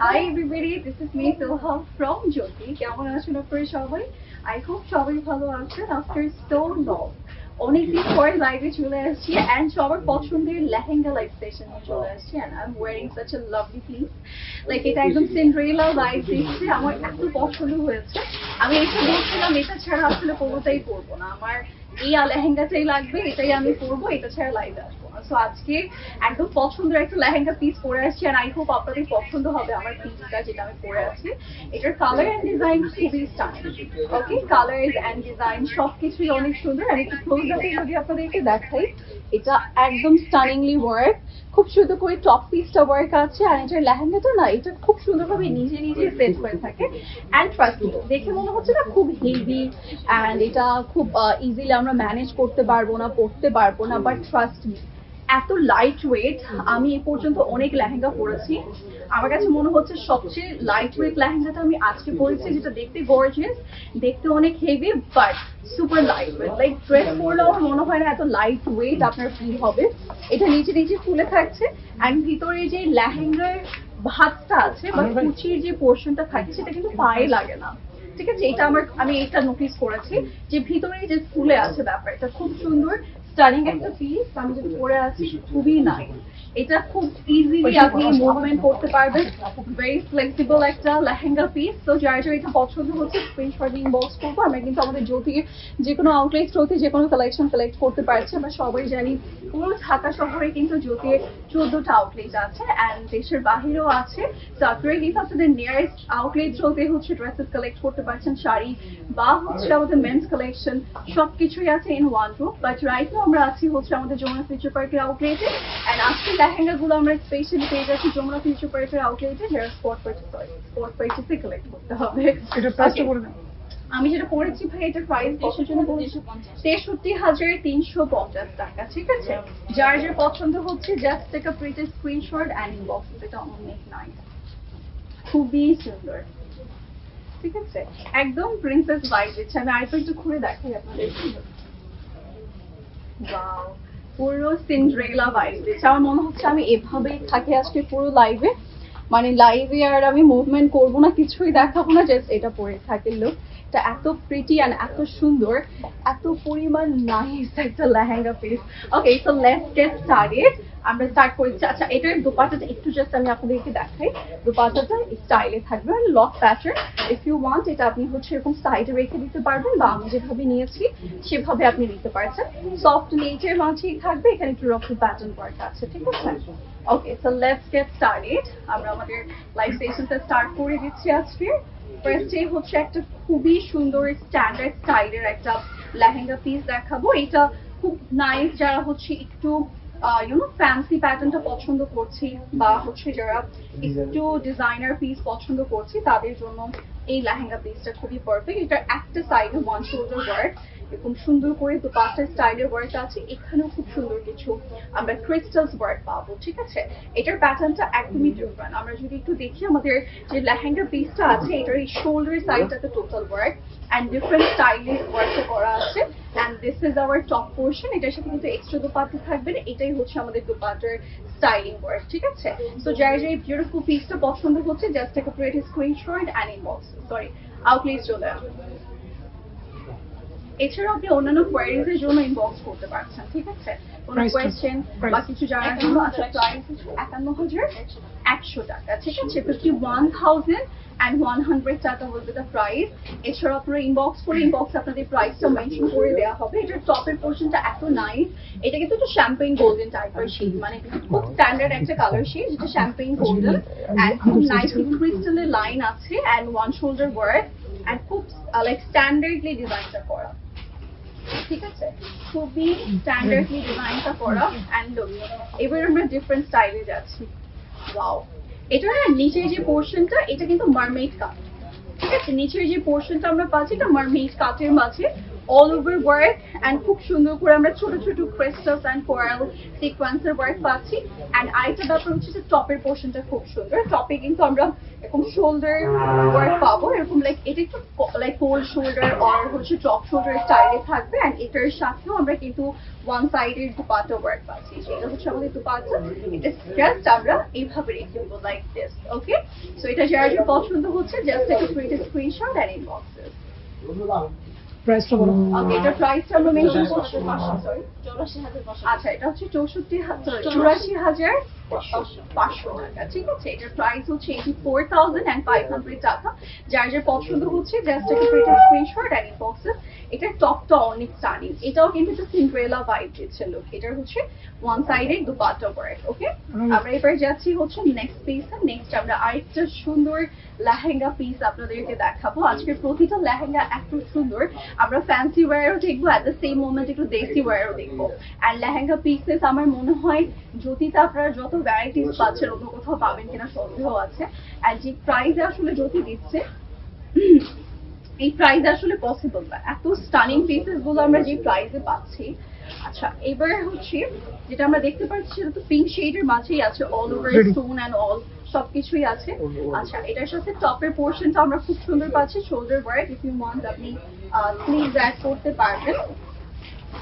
Hi everybody, this is me Silha from Jyoti. কেমন আছেন আপনারা সবাই? I hope সবাই ভালো আছেন after so long. অনেকদিন পরে লাইভে চলে আসছি and সবার পছন্দের লেহেঙ্গা লাইভ সেশন চলে আসছি and I'm wearing such a lovely piece. Like এটা একদম সিন্ড্রেলা লাইভ দিচ্ছে, আমার এত পছন্দ হয়েছে। আমি এটা বলছিলাম এটা ছাড়া আসলে কোনোটাই পরবো না, আমার এই লেহেঙ্গাটাই লাগবে, এটাই আমি পরবো, এটা ছাড়া লাইভে আসবো না। সো আজকে একদম পছন্দের একটা লেহেঙ্গা পিস পরে আসছি আর আই হোপ আপনাদের পছন্দ হবে আমার পিসটা যেটা আমি পরে আছি। এটার কালার এন্ড ডিজাইন খুবই stylish. Okay, colour and design সবকিছুই অনেক সুন্দর। আর একটু ক্লোজ আপে যদি আপনাদেরকে দেখাই, এটা একদম স্টানিংলি ওয়ার্ক, খুব সুন্দর করে টপ পিসটা ওয়ার্ক আছে। আর এটার লেহেঙ্গাটা না, এটা খুব সুন্দরভাবে নিজে নিজে সেট হয়ে থাকে। অ্যান্ড ট্রাস্ট মি, দেখে মনে হচ্ছে না খুব হেভি অ্যান্ড এটা খুব ইজিলি আমরা ম্যানেজ করতে পারবো না, পরতে পারবো না, বাট ট্রাস্ট মি এত লাইট ওয়েট। আমি এ পর্যন্ত অনেক লেহেঙ্গা পরেছি, আমার কাছে মনে হচ্ছে সবচেয়ে লাইট ওয়েট লেহেঙ্গাটা আমি আজকে পরেছি, যেটা দেখতে গর্জিয়াস, দেখতে অনেক heavy but super light weight. Like dress পরলেও আমার মনে হয় না এত লাইট ওয়েট আপনার ফিল হবে। এটা নিচে নিচে ফুলে থাকছে অ্যান্ড ভিতরে যে লেহেঙ্গার ভাতটা আছে বা কুচির যে পোর্শনটা থাকছে সেটা কিন্তু পায়ে লাগে না। ঠিক আছে, এটা আমি এটা নোটিস করেছি যে ভিতরে যে ফুলে আছে ব্যাপারটা খুব সুন্দর স্টানিং একটা পিস। আমি যেটা পরে আছি খুবই নাইস, এটা খুব ইজিলি আপনি মুভমেন্ট করতে পারবেন, ভেরি ফ্লেক্সিবল একটা লেহেঙ্গা পিস। তো যার যার এটা পছন্দ হচ্ছে স্ক্রিনশট ইনবক্স করবো। আমরা কিন্তু আমাদের জ্যোতির যে কোনো আউটলেট থ্রুতে যে কোনো কালেকশন কালেক্ট করতে পারছি। আমরা সবাই জানি পুরো ঢাকা শহরে কিন্তু জ্যোতির 14টা আউটলেট আছে অ্যান্ড দেশের বাহিরেও আছে। তো আপনারা কিন্তু আপনাদের নিয়ারেস্ট আউটলেট থ্রুতে হচ্ছে ড্রেসেস কালেক্ট করতে পারছেন, শাড়ি বা হচ্ছে আমাদের মেন্স কালেকশন সবকিছুই আছে in one room. But right now আমরা আছি হচ্ছে আমাদের যমুনা ফিউচার পার্কের আউটলেটে অ্যান্ড আজকে লেহেঙ্গাগুলো আমরা স্পেশালি পেয়ে যাচ্ছি যমুনা ফিউচার পার্কের আউটলেটে, যারা স্পট পারচেসে কালেক্ট করতে হবে। এটা প্রাইসটা বলে দেন। আমি যেটা পড়েছি ভাই, এটার প্রাইস কত জন্য বলেছি? 63,350 টাকা। ঠিক আছে, যার যার পছন্দ হচ্ছে just take a pretty screenshot and inbox. এটা অনেক নাইস, খুবই সুন্দর। ঠিক আছে, একদম প্রিন্সেস ভাইব দিচ্ছে। আমি আরেকটু একটু খুলে দেখাই আপনাদের। ওয়াও, পুরো সিন্ড্রেলা ভাইব দিচ্ছে। আমার মনে হচ্ছে আমি এভাবেই থাকি আজকে পুরো লাইভে, মানে লাইভে আর আমি মুভমেন্ট করবো না, কিছুই দেখাবো না, জাস্ট এটা পরে থাকে। লুক, এটা এত প্রিটি অ্যান্ড এত সুন্দর, এত পরিমাণ নাইস একটা lehenga piece. Okay, so let's get started. আমরা স্টার্ট করেছি। আচ্ছা, এটার দোপাট্টাটা একটু জাস্ট আমি আপনাদেরকে দেখাই। দোপাট্টাটা স্টাইলে থাকবে lock pattern. If you want এটা আপনি হচ্ছে এরকম সাইডে রেখে দিতে পারবেন বা আমি যেভাবে নিয়েছি সেভাবে আপনি নিতে পারছেন। সফট নেচার মাঝেই থাকবে, এখানে একটু রফ প্যাটার্ন ওয়ার্ক আছে। ঠিক আছে, ওকে, সো লেটস গেট স্টার্টেড। আমরা আমাদের লাইভ সেশনটা স্টার্ট করে দিচ্ছি আজকে। ফার্স্টে হচ্ছে একটা খুবই সুন্দর স্ট্যান্ডার্ড স্টাইলের একটা লেহেঙ্গা পিস দেখাবো। এটা খুব নাইস, যারা হচ্ছে একটু ফ্যান্সি প্যাটার্নটা পছন্দ করছি বা হচ্ছে যারা একটু ডিজাইনার পিস পছন্দ করছি তাদের জন্য এই লেহেঙ্গা পিসটা খুবই পারফেক্ট। এটা একটা সাইডে ওয়ান শোল্ডার ওয়ার্ক, এরকম সুন্দর করে দুপাশে স্টাইলের ওয়ার্ক আছে। এখানেও খুব সুন্দর কিছু আমরা ক্রিস্টালস ওয়ার্ক পাবো। ঠিক আছে, এটার প্যাটার্নটা একদমই ডিফারেন্ট। আমরা যদি একটু দেখি আমাদের যে লেহেঙ্গা পিসটা আছে, এটার এই শোল্ডার সাইডটাতে টোটাল ওয়ার্ক অ্যান্ড ডিফারেন্ট স্টাইলের ওয়ার্কটা করা আছে। And this is hour top portion. এটার সাথে কিন্তু এক্সট্রা দুপাট্টা থাকবে না, এটাই হচ্ছে আমাদের দুপাট্টার স্টাইলিং ওয়ার্ক। ঠিক আছে, সো যার যে বিউটিফুল পিসটা পছন্দ হচ্ছে জাস্ট একটা pretty screenshot and inbox outlet চলে আসবে। এছাড়াও আপনি অন্যান্য কোয়ারিজ এর জন্য ইনবক্স করতে পারছেন। ঠিক আছে, কোনো কোয়েশ্চেন বা কিছু জানার জন্য। আচ্ছা, প্রাইস 51,100 টাকা। ঠিক আছে, 51,100 টাকা বলবে দ্য প্রাইস। এছাড়াও আপনারা ইনবক্স করে ইনবক্স আপনাদের প্রাইসটা মেনশন করে দেওয়া হবে। এটার টপের পোর্শনটা এত নাইস, এটা কিন্তু একটু শ্যাম্পেইন গোল্ডেন টাইপের শেড, মানে খুব স্ট্যান্ডার্ড একটা কালার শেড, যেটা শ্যাম্পেইন গোল্ডেন অ্যান্ড খুব নাইস ক্রিস্টালের লাইন আছে and one shoulder work and খুব লাইক স্ট্যান্ডার্ডলি ডিজাইনটা করা। ঠিক আছে, খুবই স্ট্যান্ডার্ডলি ডিজাইনটা করা অ্যান্ড লুক। এবার আমরা ডিফারেন্ট স্টাইলে যাচ্ছি। ওয়াও, এটা নিচের যে পোর্শনটা এটা কিন্তু মারমেড কাট। ঠিক আছে, নিচের যে পোর্শনটা আমরা পাচ্ছি এটা মারমেড কাটের মাঝে অল ওভার ওয়ার্ক অ্যান্ড খুব সুন্দর করে আমরা ছোট ছোট ক্রিস্টালস অ্যান্ড কোরাল সিকোয়েন্সের ওয়ার্ক পাচ্ছি। অ্যান্ড আরেকটা ব্যাপার হচ্ছে যে টপের পোর্শনটা খুব সুন্দর। টপে কিন্তু আমরা এরকম শোল্ডার ওয়ার্ক পাবো, এরকম লাইক এটা একটু লাইক কোল্ড শোল্ডার আর হচ্ছে টপ শোল্ডার স্টাইলে থাকবে। এন্ড এটার সাথেও আমরা কিন্তু ওয়ান সাইডের দুপাট্টা ওয়ার্ক পাচ্ছি। এটা হচ্ছে আমাদের দুপাট্টা, এটা জাস্ট আমরা এইভাবে রেখে দেবো লাইক দিস। ওকে, সো এটা যার যার পছন্দ হচ্ছে জাস্ট একটা প্রিন্টেড স্ক্রিনশট এন্ড ইনবক্সেস। প্রাইসটা বলো। ওকে, এটা প্রাইসটা আমরা মেনশন করছি। সরি, আচ্ছা এটা হচ্ছে 84,500 টাকা। ঠিক আছে, এটার প্রাইস হচ্ছে 84,500 টাকা। যার যার পছন্দ হচ্ছে জাস্ট একটা প্রিন্টেড স্ক্রিনশট এন্ড ইনবক্সেস। এটার টপটা অনেক স্টানিং, এটাও কিন্তু একটা সিন্ড্রেলা ভাইব দিচ্ছে লুক। এটার হচ্ছে ওয়ান সাইডের দুপাট্টা ওয়ার্ক। ওকে, আমরা এবার যাচ্ছি হচ্ছে নেক্সট পিসে। নেক্সট আমরা আরেকটা সুন্দর লেহেঙ্গা পিস আপনাদেরকে দেখাবো। আজকের প্রতিটা লেহেঙ্গা এত সুন্দর, আমরা ফ্যান্সি ওয়্যারও দেখবো, অ্যাট দ্য সেম মোমেন্ট একটু দেশি ওয়্যারও দেখবো। অ্যান্ড লেহেঙ্গা পিসেস আমার মনে হয় জ্যোতিতে আপনারা যত ভ্যারাইটিস পাচ্ছেন অন্য কোথাও পাবেন কিনা সন্দেহ আছে। অ্যান্ড যে প্রাইসে আসলে জ্যোতি দিচ্ছে এই প্রাইসে আসলে পসিবল না, এত স্টানিং পিসেস গুলো আমরা যে প্রাইসে পাচ্ছি। আচ্ছা এবার হচ্ছে যেটা আমরা দেখতে পাচ্ছি সেটা তো পিঙ্ক শেডের মাঝেই আছে, all over stone and all সবকিছুই আছে। আচ্ছা এটার সাথে টপের পোর্শনটা আমরা খুব সুন্দর পাচ্ছি, shoulder work. If you want আপনি স্লিভস অ্যাড করতে পারবেন।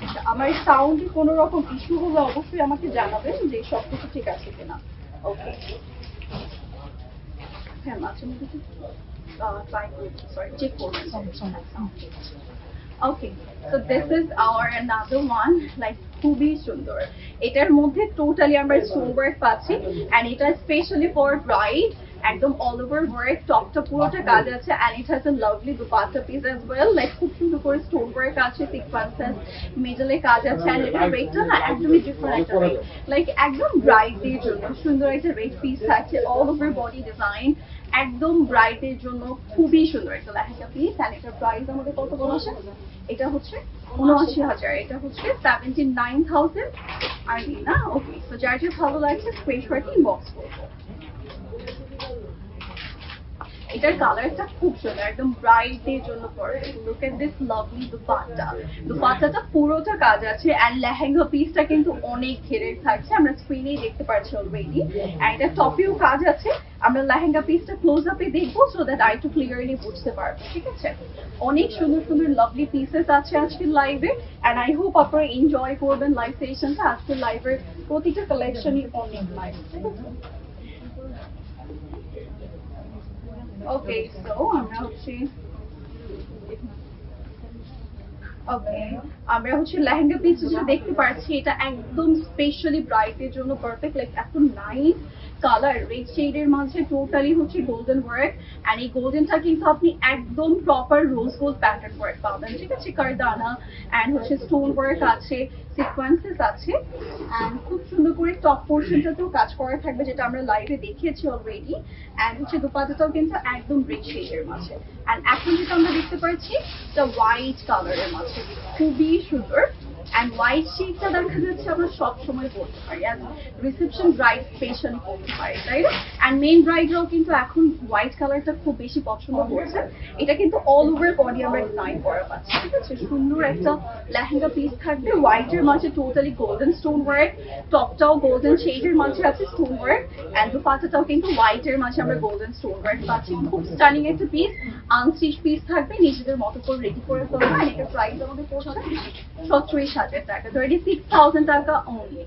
আচ্ছা, আমার সাউন্ডে কোনো রকম ইস্যু হলে অবশ্যই আমাকে জানাবেন যে সবকিছু ঠিক আছে কিনা। ওকে, হ্যাঁ মাঝে মধ্যে ট্রাই করবেন, সরি চেক করবেন। Okay, so this is our another one, like খুবই সুন্দর। এটার মধ্যে টোটালি আমরা স্টোন ওয়ার্ক পাচ্ছি এন্ড এটা স্পেশালি ফর ব্রাইড, একদম অল ওভার ওয়ার্ক, টপটা পুরোটা কাজ আছে and it has a lovely dupatta piece as well. Like খুব সুন্দর করে স্টোন ওয়ার্ক আছে, সিকোয়েন্সেস মিডলে কাজ আছে এন্ড এটার রেটটা না একদমই ডিফারেন্ট একটা রেট, লাইক একদম ব্রাইডদের জন্য সুন্দর একটা রেট পিস থাকছে, অল ওভার বডি ডিজাইন, একদম ব্রাইডের জন্য খুবই সুন্দর একটা লেহেঙ্গা পিস। এন্ড এটার প্রাইস আমাদের কত বলেছে? এটা হচ্ছে 79,000, এটা হচ্ছে 79,000 আর কি না। ওকে, তো যার যার ভালো লাগছে স্ক্রিনশট ইনবক্স করবো। এটার কালারটা খুব সুন্দর, একদম ব্রাইডদের জন্য perfect. Look at this lovely dupatta, দুপাট্টাটা পুরোটা কাজ আছে এন্ড লেহেঙ্গা পিসটা কিন্তু অনেক ঘেরের থাকছে, আমরা স্ক্রিনেই দেখতে পাচ্ছি অলরেডি। এন্ড এটা টপেও কাজ আছে, আমরা লেহেঙ্গা পিসটা ক্লোজ আপে দেখবো সো দ্যাট আর একটু ক্লিয়ারলি বুঝতে পারবো। ঠিক আছে, অনেক সুন্দর সুন্দর লাভলি পিসেস আছে আজকের লাইভে এন্ড আই হোপ আপনারা এনজয় করবেন লাইভ সেশনটা। আজকের লাইভের প্রতিটা কালেকশনই অনেক লাইভ। ঠিক আছে, ওকে, সো আমরা হচ্ছে আমরা হচ্ছে লেহেঙ্গা পিস যেটা দেখতে পাচ্ছি এটা একদম স্পেশালি ব্রাইডের জন্য পারফেক্ট। লাইক এত নাইস কালার, রেড শেডের মাঝে টোটালি হচ্ছে গোল্ডেন ওয়ার্ক এন্ড এই গোল্ডেনটা কিন্তু আপনি একদম proper rose gold pattern work পাবেন। ঠিক আছে, কারদানা এন্ড হচ্ছে স্টোন ওয়ার্ক আছে, সিকোয়েন্সেস আছে এন্ড খুব সুন্দর করে টপ পোর্শনটাতেও কাজ করা থাকবে যেটা আমরা লাইভে দেখিয়েছি অলরেডি। এন্ড হচ্ছে দুপাট্টাটাও কিন্তু একদম রেড শেডের মাঝে এন্ড এখন যেটা আমরা দেখতে পাচ্ছি এটা হোয়াইট কালারের মাঝে, খুবই সুন্দর। এন্ড হোয়াইট শেডটা দেখা যাচ্ছে আমরা সবসময় পরতে পারি, আর রিসেপশন ব্রাইড স্পেশালি পরতে পারি, তাই না? এন্ড মেইন ব্রাইডরাও কিন্তু এখন হোয়াইট কালারটা খুব বেশি পছন্দ করছে। এটা কিন্তু অল ওভার বডি আমরা ডিজাইন করা পাচ্ছি। ঠিক আছে, সুন্দর একটা লেহেঙ্গা পিস থাকবে হোয়াইটের মাঝে, টোটালি গোল্ডেন স্টোন ওয়ার্ক, টপটাও গোল্ডেন শেডের মাঝে আছে স্টোন ওয়ার্ক এন্ড দুপাট্টাটাও কিন্তু হোয়াইটের মাঝে আমরা গোল্ডেন স্টোন ওয়ার্ক পাচ্ছি। খুব স্টানিং একটা পিস, আনস্টিচ পিস থাকবে, নিজেদের মতো করে রেডি করে ফেলবো। আর এটার প্রাইস আমাদের পড়ছে 37,000 টাকা, 36,000 টাকা অনলি।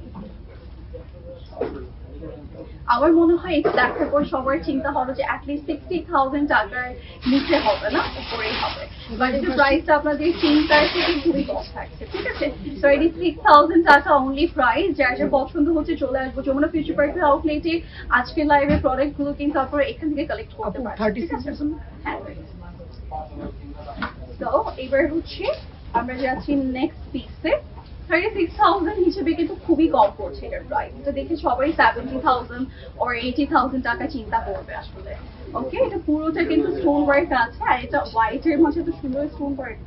আমার মনে হয় এটা দেখার পর সবার চিন্তা হবে যে অ্যাটলিস্ট 60,000 টাকার নিচে হবে না, উপরেই হবে, বাট এটার প্রাইসটা আপনাদের চিন্তার থেকে খুবই কম থাকছে। ঠিক আছে, 36,000 টাকা অনলি প্রাইস। যার যার পছন্দ হচ্ছে চলে আসবো যমুনা ফিউচার পার্কের আউটলেটে। আজকের লাইভের প্রোডাক্ট গুলো কিন্তু আপনারা এখান থেকে কালেক্ট করতে পারেন। ঠিক আছে, হ্যাঁ। তো এবার হচ্ছে আমরা যাচ্ছি নেক্সট পিসে। 36,000 হিসেবে কিন্তু খুবই কম পড়ছে এটার প্রাইস। এটা দেখে সবাই 70,000 or 80,000 টাকা চিন্তা করবে আসলে। ওকে, এটা পুরোটা কিন্তু স্টোন ওয়ার্ক আছে আর এটা হোয়াইটের মাঝে তো সুন্দর স্টোন ওয়ার্ক,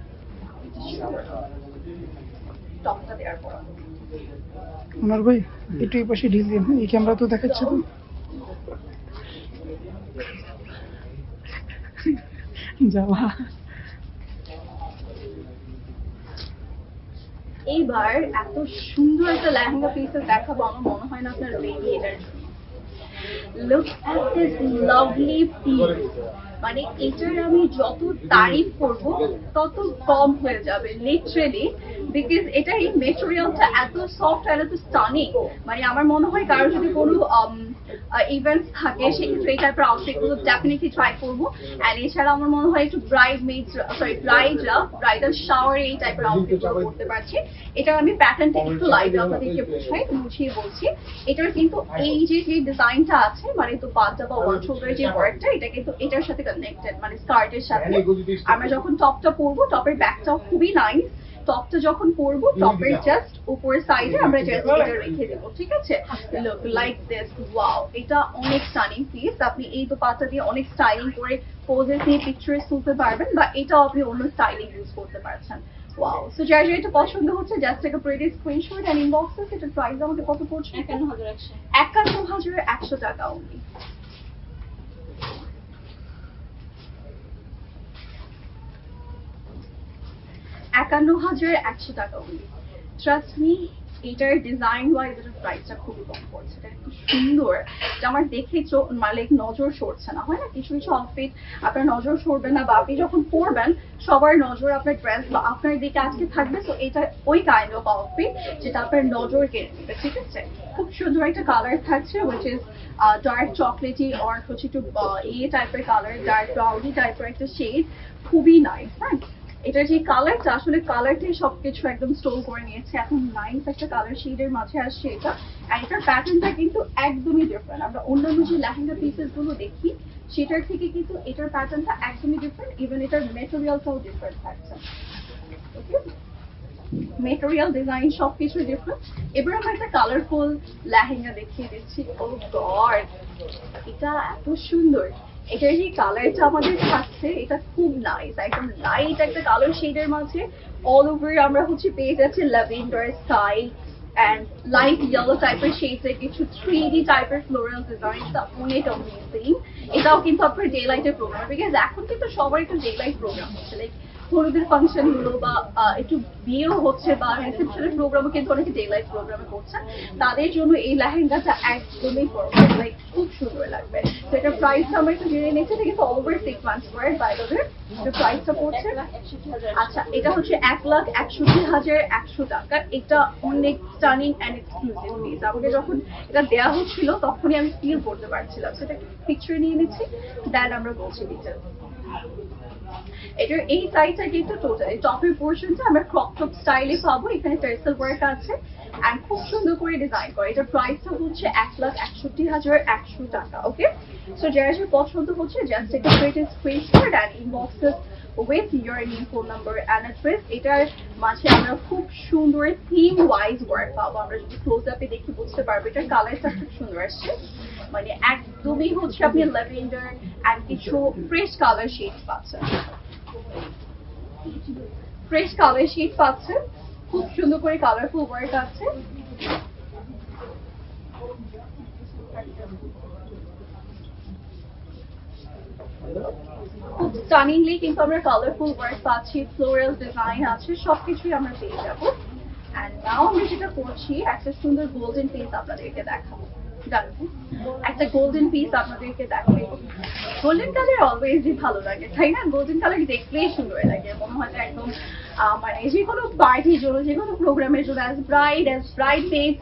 টপটা দেওয়ার পর। ওনার ভাই একটু এই পাশে ঢিল দিন, এই ক্যামেরা তো দেখাচ্ছে তো। যাওয়া এইবার এত সুন্দর একটা লেহেঙ্গা পিসেস দেখাবো, আমার মনে হয় না আপনার রেডি এটার জন্য। Look at this lovely piece. মানে এটার আমি যত তারিফ করব তত কম হয়ে যাবে লিটারেলি, বিকজ এটার এই মেটেরিয়ালটা এত সফট আর এত স্টানিং। মানে আমার মনে হয় কারো যদি কোনো ইভেন্টস থাকে সেক্ষেত্রে এই টাইপের আউটফিটগুলো ডেফিনেটলি ট্রাই করবো। অ্যান্ড এছাড়া আমার মনে হয় একটু ব্রাইডাল শাওয়ারে এই টাইপের আউটফিটগুলো করতে পারছি। এটার আমি প্যাটার্নটা একটু লাইভে আপনাদেরকে বুঝিয়ে বলছি। এটার কিন্তু এই যে ডিজাইনটা আছে, মানে তো পাটটা বা ওয়ান শোল্ডারের যে ওয়ার্কটা, এটা কিন্তু এটার সাথে কানেক্টেড, মানে স্কার্টের সাথে। আমরা যখন টপটা পরবো, টপের ব্যাকটাও খুবই নাইস। টপটা যখন পরবো, টপের জাস্ট উপরের সাইডে আমরা জাস্ট এটা রেখে দেবো, ঠিক আছে? লুক লাইক দিস, ওয়াও, এটা অনেক স্টানিং পিস। আপনি এই দোপাট্টা দিয়ে অনেক স্টাইলিং করে পোজেস নিয়ে পিকচার্স তুলতে পারবেন, বা এটাও আপনি অন্য স্টাইলিং ইউজ করতে পারছেন। ওয়াও, সো যার এটা পছন্দ হচ্ছে just take a pretty screenshot and inbox us. এটা প্রাইস আমাকে কত পড়ছে? 51,100 টাকা অনলি। 51,100 টাকা অনলি। ট্রাস্ট মি, এটার ডিজাইন ওয়াইজ এটার প্রাইসটা খুবই কম পড়ছে। এটা একটু সুন্দর, এটা আমার দেখে মানে নজর সরছে না। হয় না কিছু কিছু আউটফিট আপনার নজর সরবে না, বা আপনি যখন পরবেন সবার নজর আপনার ড্রেস বা আপনার দিকে আজকে থাকবে। তো এটা ওই কাইন্ড অফ আউটফিট যেটা আপনার নজর কেড়ে নেবে, ঠিক আছে? খুব সুন্দর একটা কালার থাকছে, which is dark chocolatey or হচ্ছে একটু টাইপের কালার, ডার্ক ব্রাউনি টাইপের একটা শেড, খুবই নাইস। হ্যাঁ, এটার যে কালারটা, আসলে কালারটাই সবকিছু একদম স্টোর করে নিয়েছে। এখন নাইস একটা কালার শেডের মাঝে আসছে এটা। আর এটার প্যাটার্নটা কিন্তু একদমই ডিফারেন্ট। আমরা অন্যান্য যে লেহেঙ্গা পিসেস গুলো দেখি সেটার থেকে কিন্তু এটার প্যাটার্নটা একদমই ডিফারেন্ট। ইভেন এটার মেটেরিয়ালটাও ডিফারেন্ট থাকছে। ওকে, মেটেরিয়াল, ডিজাইন সবকিছু ডিফারেন্ট। এবার আমরা একটা কালারফুল লেহেঙ্গা দেখিয়ে দিচ্ছি। ও গড, এটা এত সুন্দর। এটার যে কালারটা আমাদের থাকছে এটা খুব নাইস, একদম লাইট একটা কালার শেডের মাঝে অল ওভার আমরা হচ্ছে পেয়ে যাচ্ছি lavender, sky and light yellow টাইপের শেডস এর কিছু 3D টাইপের ফ্লোরাল ডিজাইনটা অনেক অ্যামেজিং। এটাও কিন্তু আপনার ডে লাইটের প্রোগ্রাম, বিকজ এখন কিন্তু সবার একটু ডে লাইট প্রোগ্রাম হচ্ছে, লাইক হলুদের ফাংশন গুলো বা একটু বিয়েও হচ্ছে বা রিসেপশনের প্রোগ্রামও কিন্তু অনেকে ডে লাইট প্রোগ্রামে করছে। তাদের জন্য এই লেহেঙ্গাটা একদমই পারফেক্ট, লাইক খুব সুন্দর লাগবে। তো এটার প্রাইসটা আমরা একটু জেনে নিচ্ছি। এটা কিন্তু over 6 months wear, by the way. এটার প্রাইসটা পড়ছে, আচ্ছা, এটা হচ্ছে 1,61,100 টাকা। এটা অনেক স্টানিং অ্যান্ড এক্সক্লুসিভ পিস। আমাকে যখন এটা দেওয়া হচ্ছিল তখনই আমি ফিল করতে পারছিলাম। সেটা পিকচার নিয়ে নিচ্ছি, দেন আমরা বলছি ডিটেল। এটার এই সাইডটা কিন্তু টোটালি টপের পোর্শনটা আমরা ক্রপ টপ স্টাইলে পাবো। এখানে টার্সেল ওয়ার্ক আছে এন্ড খুব সুন্দর করে ডিজাইন করে। এটার প্রাইসটা হচ্ছে 1,61,100 টাকা। ওকে, সো যারা যারা পছন্দ হচ্ছে জাস্ট একটা screenshot and inboxes with your name, phone number and address. এটার মাঝে আমরা খুব সুন্দর থিম ওয়াইজ ওয়ার্ক পাবো। আমরা যদি ক্লোজ আপে দেখি বুঝতে পারবো এটার কালারটা খুব সুন্দর আসছে। মানে একদমই হচ্ছে আপনি ল্যাভেন্ডার এন্ড কিছু ফ্রেশ কালার শেড পাচ্ছেন, ফ্রেশ কালার শেড পাচ্ছেন। খুব সুন্দর করে কালারফুল ওয়ার্ক আছে। খুব স্টানিংলি কিন্তু আমরা কালারফুল ওয়ার্ক পাচ্ছি, ফ্লোরাল ডিজাইন আছে, সবকিছুই আমরা পেয়ে যাবো। এন্ড নাও আমরা যেটা করছি, একটা সুন্দর গোল্ডেন পিস আপনাদেরকে দেখাবো। একটা গোল্ডেন পিস আপনাদেরকে দেখাবো। গোল্ডেন কালার অলওয়েজই ভালো লাগে, তাই না? গোল্ডেন কালার দেখলেই সুন্দর লাগে, মনে হয় যে একদম মানে যে কোনো পার্টির জন্য, যে কোনো প্রোগ্রামের জন্য, অ্যাজ ব্রাইড মেড,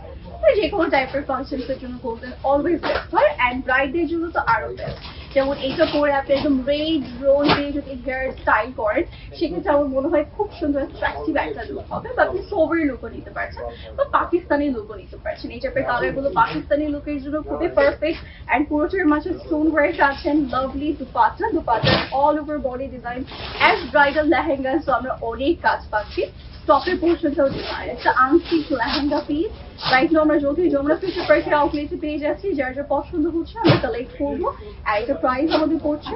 যে কোনো টাইপের ফাংশনস এর জন্য গোল্ডেন অলওয়েজ বেস্ট হয়। অ্যান্ড ব্রাইডদের জন্য তো আরো বেস্ট। যেমন এইটা পরে আপনি একদম রেড রোজ দিয়ে যদি হেয়ার স্টাইল করেন, সেক্ষেত্রে আমার মনে হয় খুব সুন্দর অ্যাট্রাকটিভ একটা লুক হবে। বা আপনি সোভার লুকও নিতে পারছেন বা পাকিস্তানি লুকও নিতে পারছেন। এই টাইপের কালার গুলো পাকিস্তানি লুকের জন্য খুবই পারফেক্ট। অ্যান্ড পুরোটার মাঝে স্টোন ওয়ার্ক আছেন, lovely dupatta all over body design as bridal lehenga. তো আমরা অনেক কাজ পাচ্ছি। টপের পোর্শনটাও ডিজাইন, একটা আংশিক লেহেঙ্গা পিস। রাইট নাও আমরা যমুনা ফিউচার পার্কের আউটলেটে পেয়ে যাচ্ছি। যার যা পছন্দ হচ্ছে আমরা কালেক্ট করবো। আর এটা প্রাইস আমাদের পড়ছে,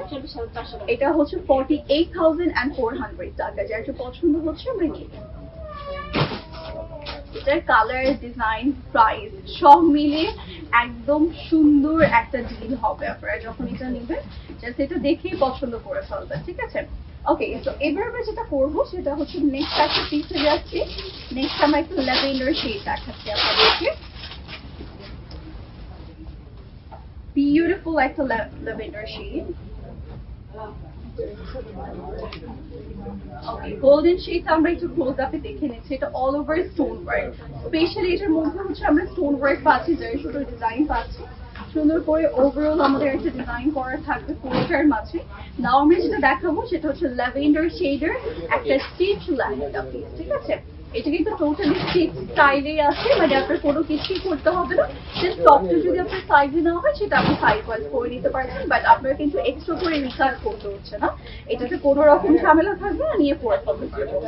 এটা হচ্ছে 48,400 টাকা। যার যা পছন্দ হচ্ছে আমরা নিয়ে নেব। এটার কালার, ডিজাইন, প্রাইস সব মিলিয়ে একদম সুন্দর একটা ডিল হবে। আপনারা যখন এটা নেবেন জাস্ট এটা দেখেই পছন্দ করে ফেলবেন, ঠিক আছে? ওকে, তো এবার আমরা যেটা করবো সেটা হচ্ছে নেক্সট একটা পিসে যাচ্ছি। নেক্সট আমরা একটু ল্যাভেন্ডার শেড দেখাচ্ছি আপনাদেরকে। বিউটিফুল একটা ল্যাভেন্ডার শেড। ওকে, গোল্ডেন শেড আমরা একটু ক্লোজ আপে দেখে নিচ্ছি। এটা all over stone work, specially এটার মধ্যে হচ্ছে আমরা স্টোন ওয়ার্ক পাচ্ছি, যার শুধু ডিজাইন পাচ্ছি সুন্দর করে। ওভারঅল আমাদের একটা ডিজাইন করা থাকবে পুরোটার মাঝে। নাও আমরা যেটা দেখাবো সেটা হচ্ছে ল্যাভেন্ডার শেডের একটা স্টিচ লেহেঙ্গা পিস, ঠিক আছে? এটা কিন্তু টোটালি স্টিচ স্টাইলে আছে, মানে আপনার কোনো কিছুই করতে হবে না। জাস্ট টপটা যদি আপনার সাইজে না হয় সেটা আপনি সাইজ ওয়াইজ করে নিতে পারবেন, বাট আপনার কিন্তু এক্সট্রা করে রিকার্ড করতে হচ্ছে না। এটাতে কোনো রকম ঝামেলা থাকবে না, নিয়ে পরে ফেলতে পারবেন।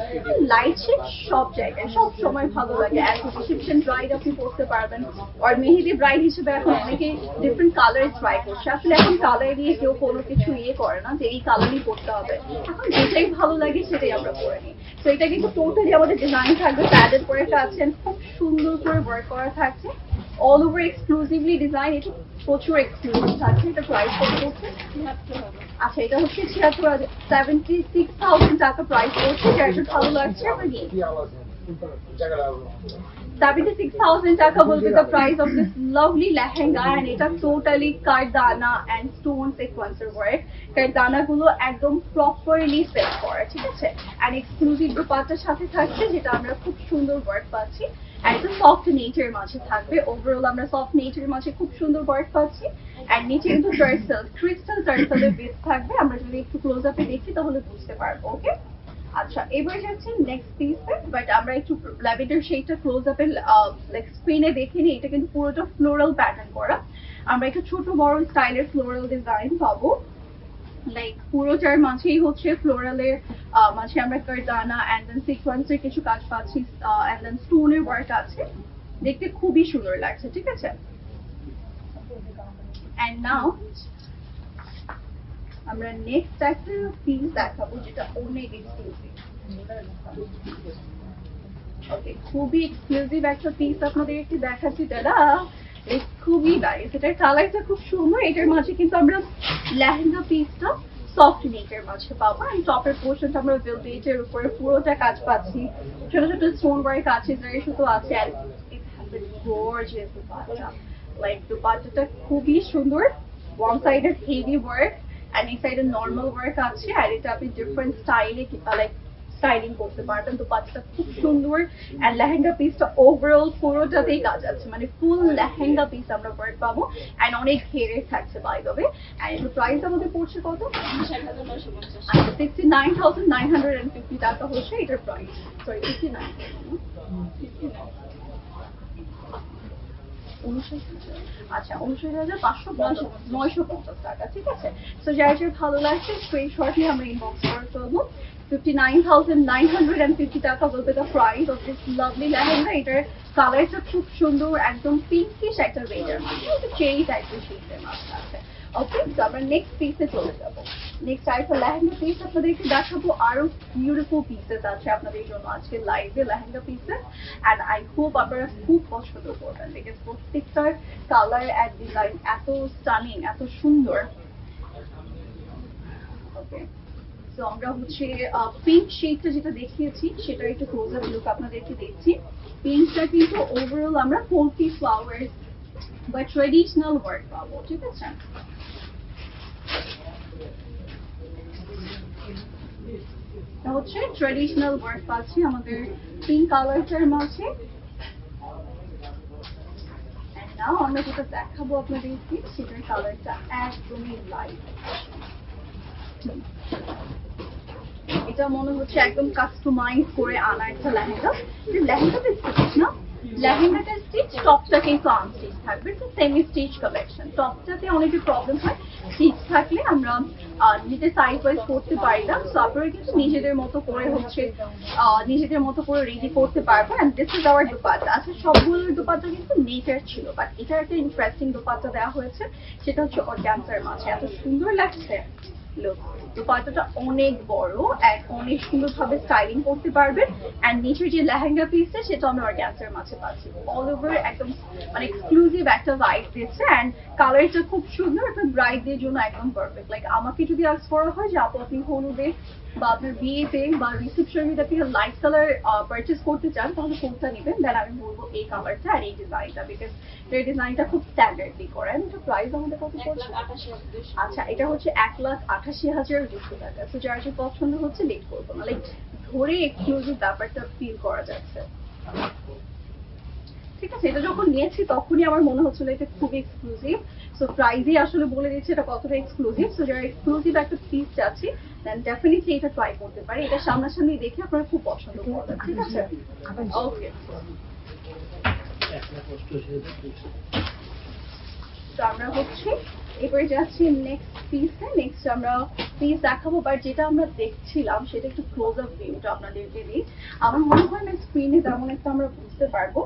লাইট শেড সব জায়গায় সব সময় ভালো লাগে। অ্যাজ রিসেপশন ব্রাইড আপনি পড়তে পারবেন, আর মেহেদি ব্রাইড হিসেবে এখন অনেকে ডিফারেন্ট কালার ট্রাই করছে। আসলে এখন কালার নিয়ে কেউ কোনো কিছু করে না যে এই কালারই পড়তে হবে, এখন যেটাই ভালো লাগে সেটাই আমরা পরে নিই। তো এটা কিন্তু টোটালি আমাদের ডিজাইন থাকবে, প্যাডেড করে পাচ্ছেন, খুব সুন্দর করে ওয়ার্ক করা থাকছে, অল ওভার এক্সক্লুসিভলি ডিজাইন। এটা প্রচুর এক্সক্লুসিভ থাকছে। এটা প্রাইস কত পড়ছে? আচ্ছা, এটা হচ্ছে 76,000 টাকা প্রাইস পড়ছে। যেটা ভালো লাগছে আমরা নিয়ে 76,000 টাকা will be the price of this lovely lehenga, and এটা totally কারদানা and stone sequencer work. কারদানা গুলো একদম প্রপারলি সেট করা, ঠিক আছে? and exclusive দুপাট্টার সাথে থাকছে, যেটা আমরা খুব সুন্দর ওয়ার্ক পাচ্ছি। একদম সফট নেচার মাঝে থাকবে। ওভারঅল আমরা সফট নেচার মাঝে খুব সুন্দর ওয়ার্ক পাচ্ছি। আর নিচে কিন্তু টার্সেল, ক্রিস্টাল টার্সেলের বেস থাকবে। আমরা যদি একটু ক্লোজ আপে দেখি তাহলে বুঝতে পারবো। ওকে, আচ্ছা, এবার যাচ্ছি নেক্সট পিসে, বাট আমরা একটু ল্যাভেন্ডার শেডটা ক্লোজ আপে লাইক স্ক্রিনে দেখে নিই। এটা কিন্তু পুরোটা ফ্লোরাল প্যাটার্ন করা। আমরা একটু ছোট বড় স্টাইলের ফ্লোরাল ডিজাইন পাবো, লাইক পুরোটার মাঝেই হচ্ছে ফ্লোরালের মাঝে আমরা কারদানা এন্ড দেন সিকোয়েন্সের কিছু কাজ পাচ্ছি, এন্ড দেন স্টোনের ওয়ার্ক আছে। দেখতে খুবই সুন্দর লাগছে, ঠিক আছে? এন্ড নাও আমরা নেক্সট একটা পিস দেখাবো, যেটা অনেক এক্সক্লুসিভ। ওকে, খুবই এক্সক্লুসিভ একটা পিস আপনাদেরকে দেখাচ্ছি। দাদা খুবই নাইস, এটার কালারটা খুব সুন্দর। এটার মাঝে কিন্তু আমরা লেহেঙ্গা পিসটা সফট নেটের মাঝে পাবো, আর টপের পোর্শনটা আমরা ভেলভেটের উপরে পুরোটা কাজ পাচ্ছি। ছোট ছোট স্টোন ওয়ার্ক আছে, যার শুধু আছে। আর it has a gorgeous dupatta, like দুপাট্টাটা খুবই সুন্দর। ওয়ান সাইডের হেভি ওয়ার্ক and এই সাইডে নর্মাল ওয়ার্ক আছে, আর এটা আপনি ডিফারেন্ট স্টাইলে লাইক স্টাইলিং করতে পারবেন। তো পাঁচটা খুব সুন্দর। এন্ড লেহেঙ্গা পিসটা ওভারঅল পুরোটাতেই কাজ আছে, মানে ফুল লেহেঙ্গা পিস আমরা ওয়ার্ক পাবো। এন্ড অনেক ঘেরের থাকছে বাই দ্য ওয়ে। এন্ড এটার প্রাইস আমাদের পড়ছে কত? 69,950 টাকা হচ্ছে এটার প্রাইস। সরি, 59। আচ্ছা, 59,550 টাকা, ঠিক আছে? তো যার যার ভালো লাগছে স্ক্রিনশট নিয়ে আমরা ইনবক্স করে ফেলবো। 59,950 টাকা will be the price of this lovely lehenga. এটার কালারটা খুব সুন্দর, একদম পিঙ্কিশ একটা রেডের মাঝে, চেরি টাইপের শেডের মাঝে আছে। ওকে, তো আমরা নেক্সট পিসে চলে যাবো। নেক্সট আরেকটা লেহেঙ্গা পিস আপনাদেরকে দেখাবো। আরো বিউটিফুল পিসেস আছে আপনাদের জন্য আজকে লাইভে lehenga pieces, and I hope আপনারা খুব পছন্দ করবেন, বিকজ প্রত্যেকটার কালার এন্ড ডিজাইন এত স্টানিং, এত সুন্দর। ওকে, তো আমরা হচ্ছে পিঙ্ক শেডটা যেটা দেখিয়েছি সেটা একটু ক্লোজ আপ লুক আপনাদেরকে দেখছি। পিঙ্কটা কিন্তু ওভারঅল আমরা পোলকি ফ্লাওয়ার্স বা ট্রেডিশনাল ওয়ার্ক পাবো, ঠিক আছে? হচ্ছে ট্রেডিশনাল ওয়ার্ক পাচ্ছি আমাদের পিঙ্ক কালারটার মাঝে। নাও আমরা যেটা দেখাবো আপনাদেরকে সেটার কালারটা একদমই লাইট। এটা মনে হচ্ছে একদম কাস্টমাইজ করে আনা একটা লেহেঙ্গা। লেহেঙ্গাটা স্টিচ না, লেহেঙ্গাটা স্টিচ, টপটা কিন্তু আনস্টিচ থাকবে। Semi stitch collection. টপটাতে অনেকের প্রবলেম হয়, স্টিচ থাকলে আমরা নিজের সাইজ ওয়াইজ করতে পারি না। সো আপনারা কিন্তু নিজেদের মতো করে হচ্ছে নিজেদের মতো করে রেডি করতে পারবো। And this is our dupatta. আচ্ছা, সবগুলো দুপাট্টা কিন্তু নেটের ছিল, বাট এটা একটা ইন্টারেস্টিং দুপাট্টা দেওয়া হয়েছে, সেটা হচ্ছে অর্গানজার মাঝে। এত সুন্দর লাগছে, লুক দুপাট্টাটা অনেক বড় and অনেক সুন্দরভাবে স্টাইলিং করতে পারবেন and নিচের যে লেহেঙ্গা পিসটা সেটা আমরা অর্গানজার মাঝে পাচ্ছি অল ওভার একদম মানে এক্সক্লুসিভ একটা ভাইব দিচ্ছে and কালারটা খুব সুন্দর একটা ব্রাইডদের জন্য একদম পারফেক্ট লাইক আমাকে যদি আজ করা হয় যে আপনি হলুদে বা আপনার বিয়েতে বা রিসেপশনে যদি আপনি লাইট কালার পারচেস করতে চান তাহলে কোনটা নেবেন দেন আমি বলবো এই কালারটা আর এই ডিজাইনটা বিকজ এই ডিজাইনটা খুব স্ট্যান্ডার্ডলি করে and এটা প্রাইস আমাদের কত পড়ছে আচ্ছা এটা হচ্ছে 1,88,200 টাকা তো যার যে পছন্দ হচ্ছে লেট করবো না লাইক ধরে এক্সক্লুসিভ ব্যাপারটা ফিল করা যাচ্ছে ঠিক আছে এটা যখন নিয়েছি তখনই আমার মনে হচ্ছিল এটা খুব এক্সক্লুসিভ সো প্রাইজই আসলে বলে দিচ্ছে এটা কতটা এক্সক্লুসিভ সো যারা এক্সক্লুসিভ একটা পিস চাচ্ছি দেন ডেফিনেটলি এটা ট্রাই করতে পারি এটা সামনাসামনি দেখে আপনারা খুব পছন্দ করবেন ঠিক আছে ওকে তো আমরা হচ্ছে এবারে যাচ্ছি নেক্সট পিসে নেক্সট আমরা পিস দেখাবো বাট যেটা আমরা দেখছিলাম সেটা একটু ক্লোজ আপ ভিউটা আপনাদেরকে দিই আমার মনে হয় না স্ক্রিনে তেমন একটা আমরা বুঝতে পারবো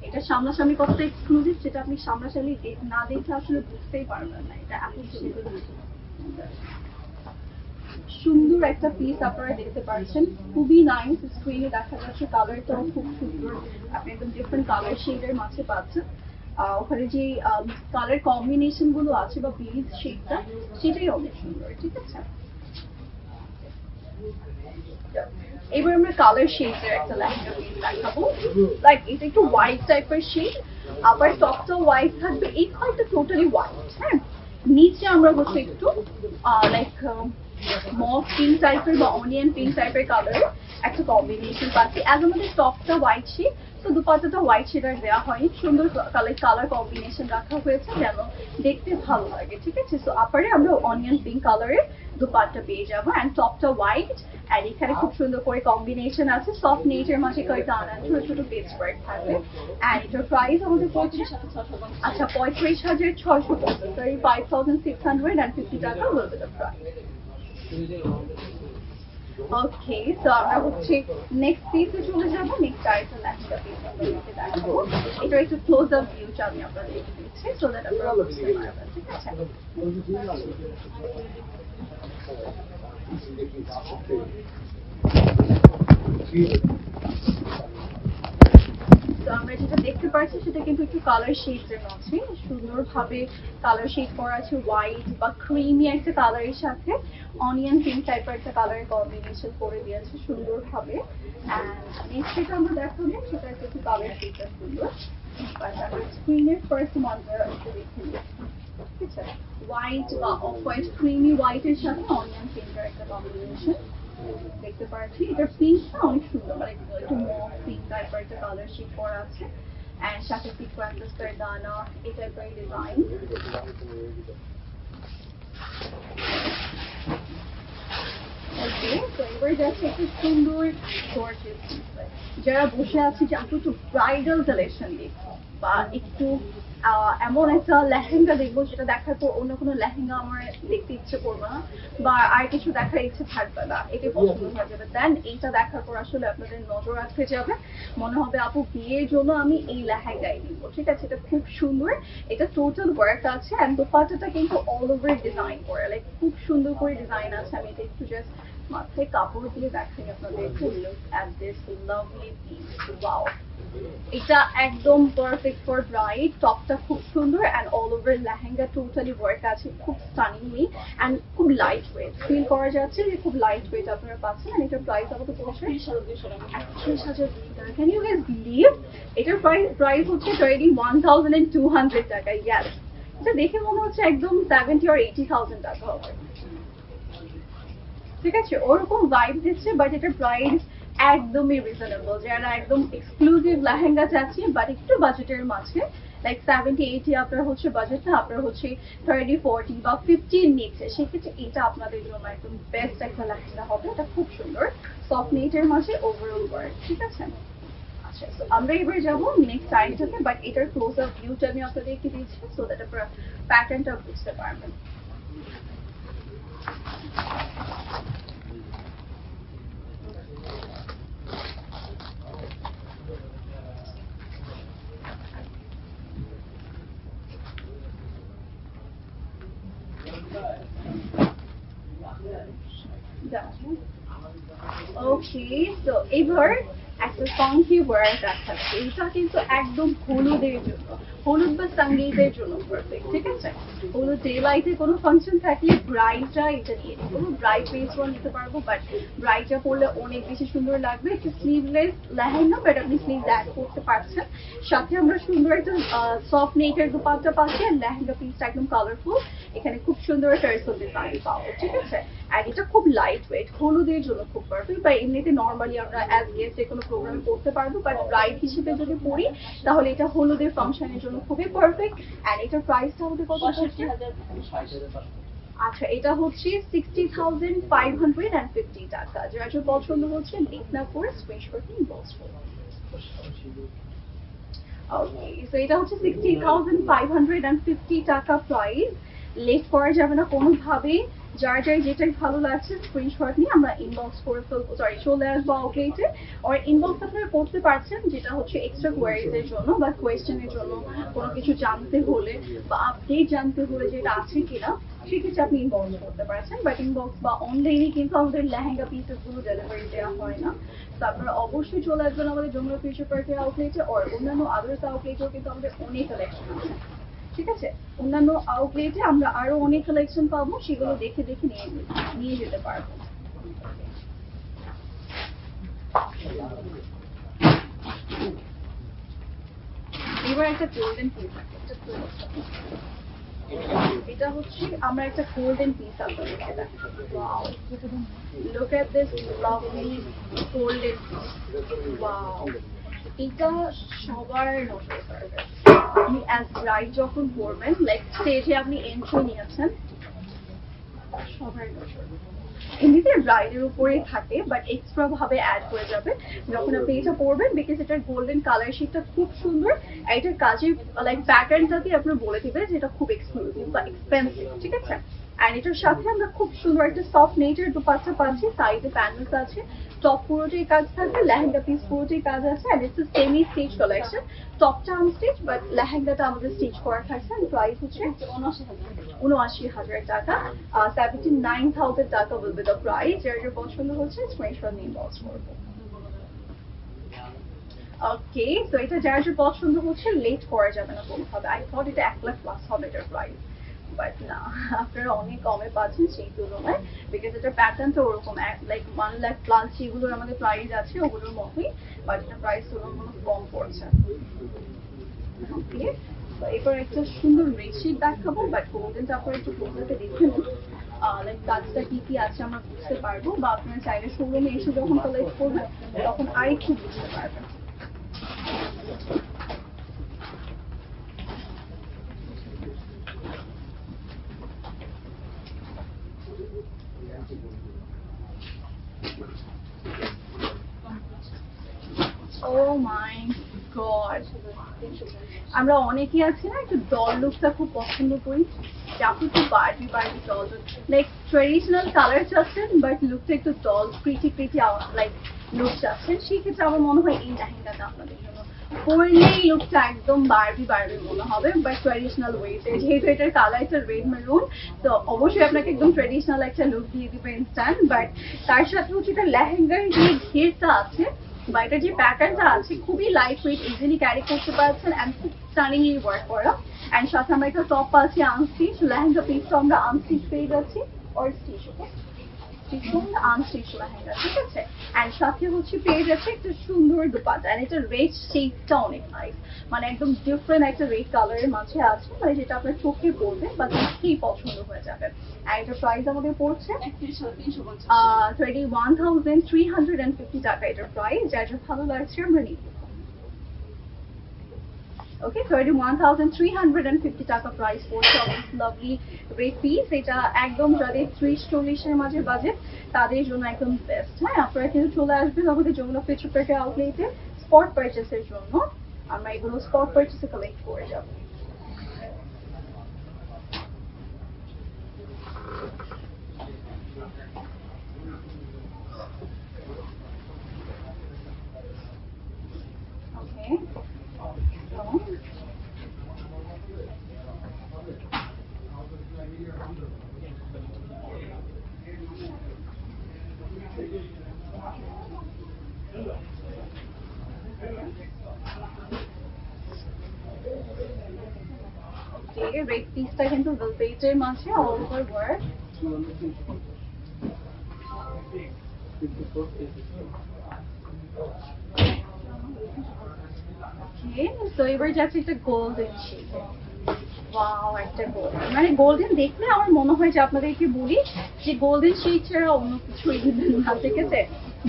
এটা সামনাসামনি কতটা এক্সক্লুসিভ সেটা আপনি সামনাসামনি না দেখে আসলে বুঝতেই পারবেন না এটা এত সুন্দর একটা পিস আপনারা দেখতে পাচ্ছেন খুবই নাইস স্ক্রিনে দেখা যাচ্ছে কালারটাও খুব সুন্দর আপনি একদম ডিফারেন্ট কালার শেডের মাঝে পাচ্ছেন ওখানে যে কালার কম্বিনেশন গুলো আছে বা বিজ শেডটা সেটাই অনেক সুন্দর ঠিক আছে এবার আমরা কালার শেডের একটা লেহেঙ্গা পিস দেখাবো লাইক এটা একটু হোয়াইট টাইপের শেড আবার টপটা হোয়াইট থাকবে এই কালারটা টোটালি হোয়াইট হ্যাঁ নিচে আমরা হচ্ছে একটু লাইক মভ পিঙ্ক টাইপের বা অনিয়ন পিঙ্ক টাইপের কালার একটা কম্বিনেশন পাচ্ছি অ্যাজ আমাদের টপটা হোয়াইট শেড তো দুপাট্টাটা হোয়াইট শেডার দেওয়া হয়নি সুন্দর কালার কম্বিনেশন রাখা হয়েছে যেন দেখতে ভালো লাগে ঠিক আছে সো আপারে আমরা অনিয়ন পিঙ্ক কালারের দুপাট্টা পেয়ে যাবো অ্যান্ড টপটা হোয়াইট আর এখানে খুব সুন্দর করে কম্বিনেশন আছে সফট নেটের মাঝে কয়েকটা আনা ছোট ছোট পেজ ওয়ার্ক থাকবে অ্যান্ড এটার প্রাইস আমাদের পড়ছে আচ্ছা 35,650 টাকা বলতে প্রাইস ওকে তো আমরা হচ্ছে নেক্সট পিসে চলে যাবো নেক্সট আরেকটা লেহেঙ্গা পিস আপনাদেরকে দেখাবো এটা একটু ক্লোজ আপ ভিউটা আমি আপনাদেরকে দিচ্ছি সো দ্যাট আপনারা বুঝতে পারবেন ঠিক আছে তো আমরা যেটা দেখতে পাচ্ছি সেটা কিন্তু একটু কালার শেডস এর মধ্যে সুন্দরভাবে কালার শেড করা আছে হোয়াইট বা ক্রিমি একটা কালারের সাথে অনিয়ন পিঙ্ক টাইপের একটা কালারের কম্বিনেশন করে দিয়েছে সুন্দরভাবে এন্ড নেক্সট যেটা আমরা দেখাবো সেটা একটু কালার শেডটা সুন্দর বাট আমরা স্ক্রিনের ফার্স্ট মডেল একটু দেখে নিই ঠিক আছে হোয়াইট বা অফ হোয়াইট ক্রিমি হোয়াইটের সাথে অনিয়ন পিঙ্কের একটা কম্বিনেশন দেখতে পাচ্ছি এটার পিঙ্কটা অনেক সুন্দর মানে একটু মভ পিঙ্ক টাইপের একটা কালার শেড করা আছে এন্ড সাথে সিকোয়েন্সেস দানা এই টাইপের ডিজাইন ওকে তো এবার যাচ্ছে একটু সুন্দর গর্জিয়াস যারা বসে আছে যে আপনি একটু ব্রাইডাল কালেকশন দেখবো বা একটু এমন একটা লেহেঙ্গা দেখবো যেটা দেখার পর অন্য কোনো লেহেঙ্গা আমার দেখতে ইচ্ছে করবে না বা আর কিছু দেখার ইচ্ছে থাকবে না এটা পছন্দ হয়ে যাবে দেন এইটা দেখার পর আসলে আপনাদের নজর রাখতে যাবে মনে হবে আপু বিয়ের জন্য আমি এই লেহেঙ্গাই নিবো ঠিক আছে এটা খুব সুন্দর এটা টোটাল ওয়ার্ক আছে এন্ড দোপাট্টাটা কিন্তু অল ওভার ডিজাইন করে লাইক খুব সুন্দর করে ডিজাইন আছে আমি এটা একটু জাস্ট মাথায় কাপড় দিয়ে দেখাই আপনাদেরকে look at this lovely piece wow এটা একদম পারফেক্ট ফর ব্রাইড টপটা খুব সুন্দর and all over lehenga totally work আছে খুব স্টানিংলি এন্ড খুব লাইট ওয়েট ফিল করা যাচ্ছে যে খুব লাইট ওয়েট আপনারা পাচ্ছেন এন্ড এটার প্রাইস আমাদের পড়ছে 31,200 টাকা ক্যান ইউ গাইস বিলিভ এটার প্রাইস হচ্ছে 31,200 টাকা ইয়েস এটা দেখে মনে হচ্ছে একদম 70 or 80,000 টাকা হবে ঠিক আছে ওরকম ভাইব দিচ্ছে বাট এটার প্রাইস একদমই রিজনেবল যারা একদম এক্সক্লুসিভ লেহেঙ্গা চাচ্ছি বাট একটু বাজেটের মাঝে লাইক 70-80 আপনার হচ্ছে বাজেটটা আপনার হচ্ছে 30-40 বা 50 নিচ্ছে সেক্ষেত্রে এটা আপনাদের জন্য একদম বেস্ট একটা লেহেঙ্গা হবে এটা খুব সুন্দর সফট নেটের মাঝে ওভারঅল ওয়ার্ক ঠিক আছে আচ্ছা তো আমরা এবার যাবো নেক্সট আইটেমে বাট এটার ক্লোজ আপ ভিউটা আমি আপনাদেরকে দিচ্ছি সো দ্যাট আপনারা প্যাটার্নটা বুঝতে পারবেন ওকে, তো এবার একটা ফাঙ্কি ওয়ার দেখাচ্ছি। এটা কিন্তু একদম হলুদের জন্য, হলুদ বা সঙ্গীতের জন্য পারফেক্ট, ঠিক আছে? হলুদ ডে লাইটে কোনো ফাংশন থাকলে ব্রাইটরা এটা নিয়ে নিবো, ব্রাইট বেস ওয়ান নিতে পারবো, বাট ব্রাইটটা পরলে অনেক বেশি সুন্দর লাগবে। একটু স্লিভলেস লেহেঙ্গা, বাট আপনি স্লিভ অ্যাড করতে পারছেন। সাথে আমরা সুন্দর একটা সফট নেটের দুপাট্টা পাচ্ছি, আর লেহেঙ্গা পিসটা একদম কালারফুল। এখানে খুব সুন্দর টার্সেল ডিজাইন পাবো, ঠিক আছে? আর এটা খুব লাইট ওয়েট, হলুদের জন্য খুব পারফেক্ট, বা এমনিতে নর্মালি আমরা অ্যাজ গেস্ট যে কোনো প্রোগ্রামে পড়তে পারবো, বাট ব্রাইড হিসেবে যদি পড়ি তাহলে এটা হলুদের ফাংশনের জন্য খুবই পারফেক্ট। অ্যান্ড এটার প্রাইসটা আমাদের কত হচ্ছে? আচ্ছা, এটা হচ্ছে 60,550 টাকা। যার যার পছন্দ হচ্ছে লিখনা করে স্ক্রিনশট নিয়ে ইনবক্স করুন। ওকে, সো এটা হচ্ছে 60,550 টাকা প্রাইস। লেট করা যাবে না কোনোভাবেই। যার যার যেটাই ভালো লাগছে স্ক্রিনশট নিয়ে আমরা ইনবক্স করে ফেলবো, সরি চলে আসবো আউটলেটে। আর ইনবক্স আপনারা করতে পারছেন, যেটা হচ্ছে এক্সট্রা কোয়ারিজের জন্য বা কোয়েশ্চেনের জন্য, কোনো কিছু জানতে হলে বা আপডেট জানতে হলে যেটা আছে কিনা, সেক্ষেত্রে আপনি ইনবক্স করতে পারছেন। বাট ইনবক্স বা অনলাইনে কিন্তু আমাদের লেহেঙ্গা পিসেস গুলো ডেলিভারি দেওয়া হয় না। তো আপনারা অবশ্যই চলে আসবেন আমাদের যমুনা ফিউচার পার্কের আউটলেটে। আর অন্যান্য আদার্স আউটলেটেও কিন্তু আমাদের অনেক কালেকশন আছে, ঠিক আছে? অন্যান্য আউটলেটে আমরা আরো অনেক কালেকশন পাবো, সেগুলো দেখে দেখে নিয়ে যেতে পারবো। এবার একটা গোল্ডেন পিস, এটা হচ্ছে আমরা একটা গোল্ডেন পিস আপনাদেরকে দেখাবো। Wow, look at this lovely golden piece. Wow, এটা সবার নজর কাড়বে। আপনি অ্যাজ ব্রাইড যখন পরবেন, লাইক স্টেজে আপনি এন্ট্রি নিয়েছেন, সবার নজর এমনিতে ব্রাইডের উপরেই থাকে, বাট এক্সট্রা ভাবে অ্যাড হয়ে যাবে যখন আপনি এটা পরবেন, বিকজ এটার গোল্ডেন কালার শিটটা খুব সুন্দর। আর এটার কাজের লাইক প্যাটার্নটাকে আপনার বলে দিবে যে এটা খুব এক্সক্লুসিভ বা এক্সপেন্সিভ, ঠিক আছে? অ্যান্ড এটার সাথে আমরা খুব সুন্দর একটা সফট নেটের দুপাট্টা পাচ্ছি, সাইডে প্যানেলস আছে, টপ পুরোটাই কাজ থাকবে, লেহেঙ্গা পিস পুরোটাই কাজ আছে। And it's semi stitch collection, টপটা আনস্টিচ বাট লেহেঙ্গাটা আমাদের স্টিচ করা থাকছে। প্রাইস হচ্ছে 79,000 টাকা, 79,000 টাকা will be the price। যার যার পছন্দ হচ্ছে স্ক্রিনশট নিয়ে ইনবক্স করবো। ওকে, তো এটা যার যার পছন্দ হচ্ছে লেট করা যাবে না কোনোভাবে। আই থট এটা 1 লাখ প্লাস হবে এটার প্রাইস, বাট না, আপনারা অনেক কমে পাচ্ছেন সেই তুলনায়, বিকজ এটার প্যাটার্নটা ওরকম লাইক 1 লাখ প্লাস যেগুলোর আমাদের প্রাইস আছে ওগুলোর মতোই, বাট এটার প্রাইস তুলনামূলক কম পড়ছে। ওকে, এবার একটা সুন্দর রেশিট দেখাবো, বাট গোল্ডেনটা আপনারা একটু গোল্ডেনটা দেখে নিন, লাইক কাজটা কি কি আছে আমরা বুঝতে পারবো, বা আপনারা চাইলে শোরুমে এসে যখন কালেক্ট করবেন তখন আরেকটু বুঝতে পারবেন। Oh my god, আমরা অনেকেই আছি না একটু ডল লুকটা খুব পছন্দ করি, যে আপনি একটু Barbie Barbie doll, like traditional colour চাচ্ছেন বাট লুকটা একটু doll pretty pretty like look চাচ্ছেন, সেক্ষেত্রে আমার মনে হয় এই লেহেঙ্গাটা আপনাদের জন্য। পরলেই লুকটা একদম বার্বি বার্বি মনে হবে, বাট ট্রেডিশনাল ওয়েতে, যেহেতু এটার কালারটা রেড মেরুন, তো অবশ্যই আপনাকে একদম ট্রেডিশনাল একটা লুক দিয়ে দিবে ইনস্ট্যান্ট। বাট তার সাথে হচ্ছে এটা লেহেঙ্গার যে ঘেরটা আছে বা এটার যে প্যাটার্নটা আছে খুবই লাইট ওয়েট, ইজিলি ক্যারি করতে পারছেন, অ্যান্ড খুব স্টানিংলি ওয়ার্ক করা। অ্যান্ড সাথে আমরা একটা টপ পাচ্ছি আনস্টিচ, লেহেঙ্গা পিসটা আমরা আনস্টিচ পেয়ে যাচ্ছি, or stitch, okay unstitch lehenga, ঠিক আছে? অ্যান্ড সাথে হচ্ছে পেয়ে যাচ্ছে একটা সুন্দর দুপাট্টা, অ্যান্ড এটা রেড শেডটা অনেক নাইস, মানে একদম ডিফারেন্ট একটা রেড কালারের মাঝে আছে, মানে যেটা আপনার চোখে পড়বে বা দেখেই পছন্দ হয়ে যাবে। আর এটার প্রাইস আমাদের পড়ছে 31,350 টাকা এটার প্রাইস। যার যা ভালো লাগছে আমরা নিব। ওকে, 31,350 টাকা প্রাইস পড়ছে অনেক লাভলি রেড পিস। এটা একদম যাদের 30-40-এর মাঝে বাজেট তাদের জন্য একদম বেস্ট। হ্যাঁ, আপনারা কিন্তু চলে আসবেন আমাদের যমুনা ফিউচার পার্কের আউটলেটে স্পট পারচেসের জন্য। আমরা এগুলো স্পট পারচেসে কালেক্ট করে যাবো। লাগে। রেড পিসটা কিন্তু ভেলভেটের মাঝে অল ওভার ওয়ার্ক। তো এবার যাচ্ছে একটা গোল্ডেন শেড। ওয়াও, একটা গোল্ডেন, মানে গোল্ডেন দেখলে আমার মনে হয় যে আপনাদেরকে বলি যে গোল্ডেন শেড ছাড়া অন্য কিছুই দিবেন না, ঠিক আছে?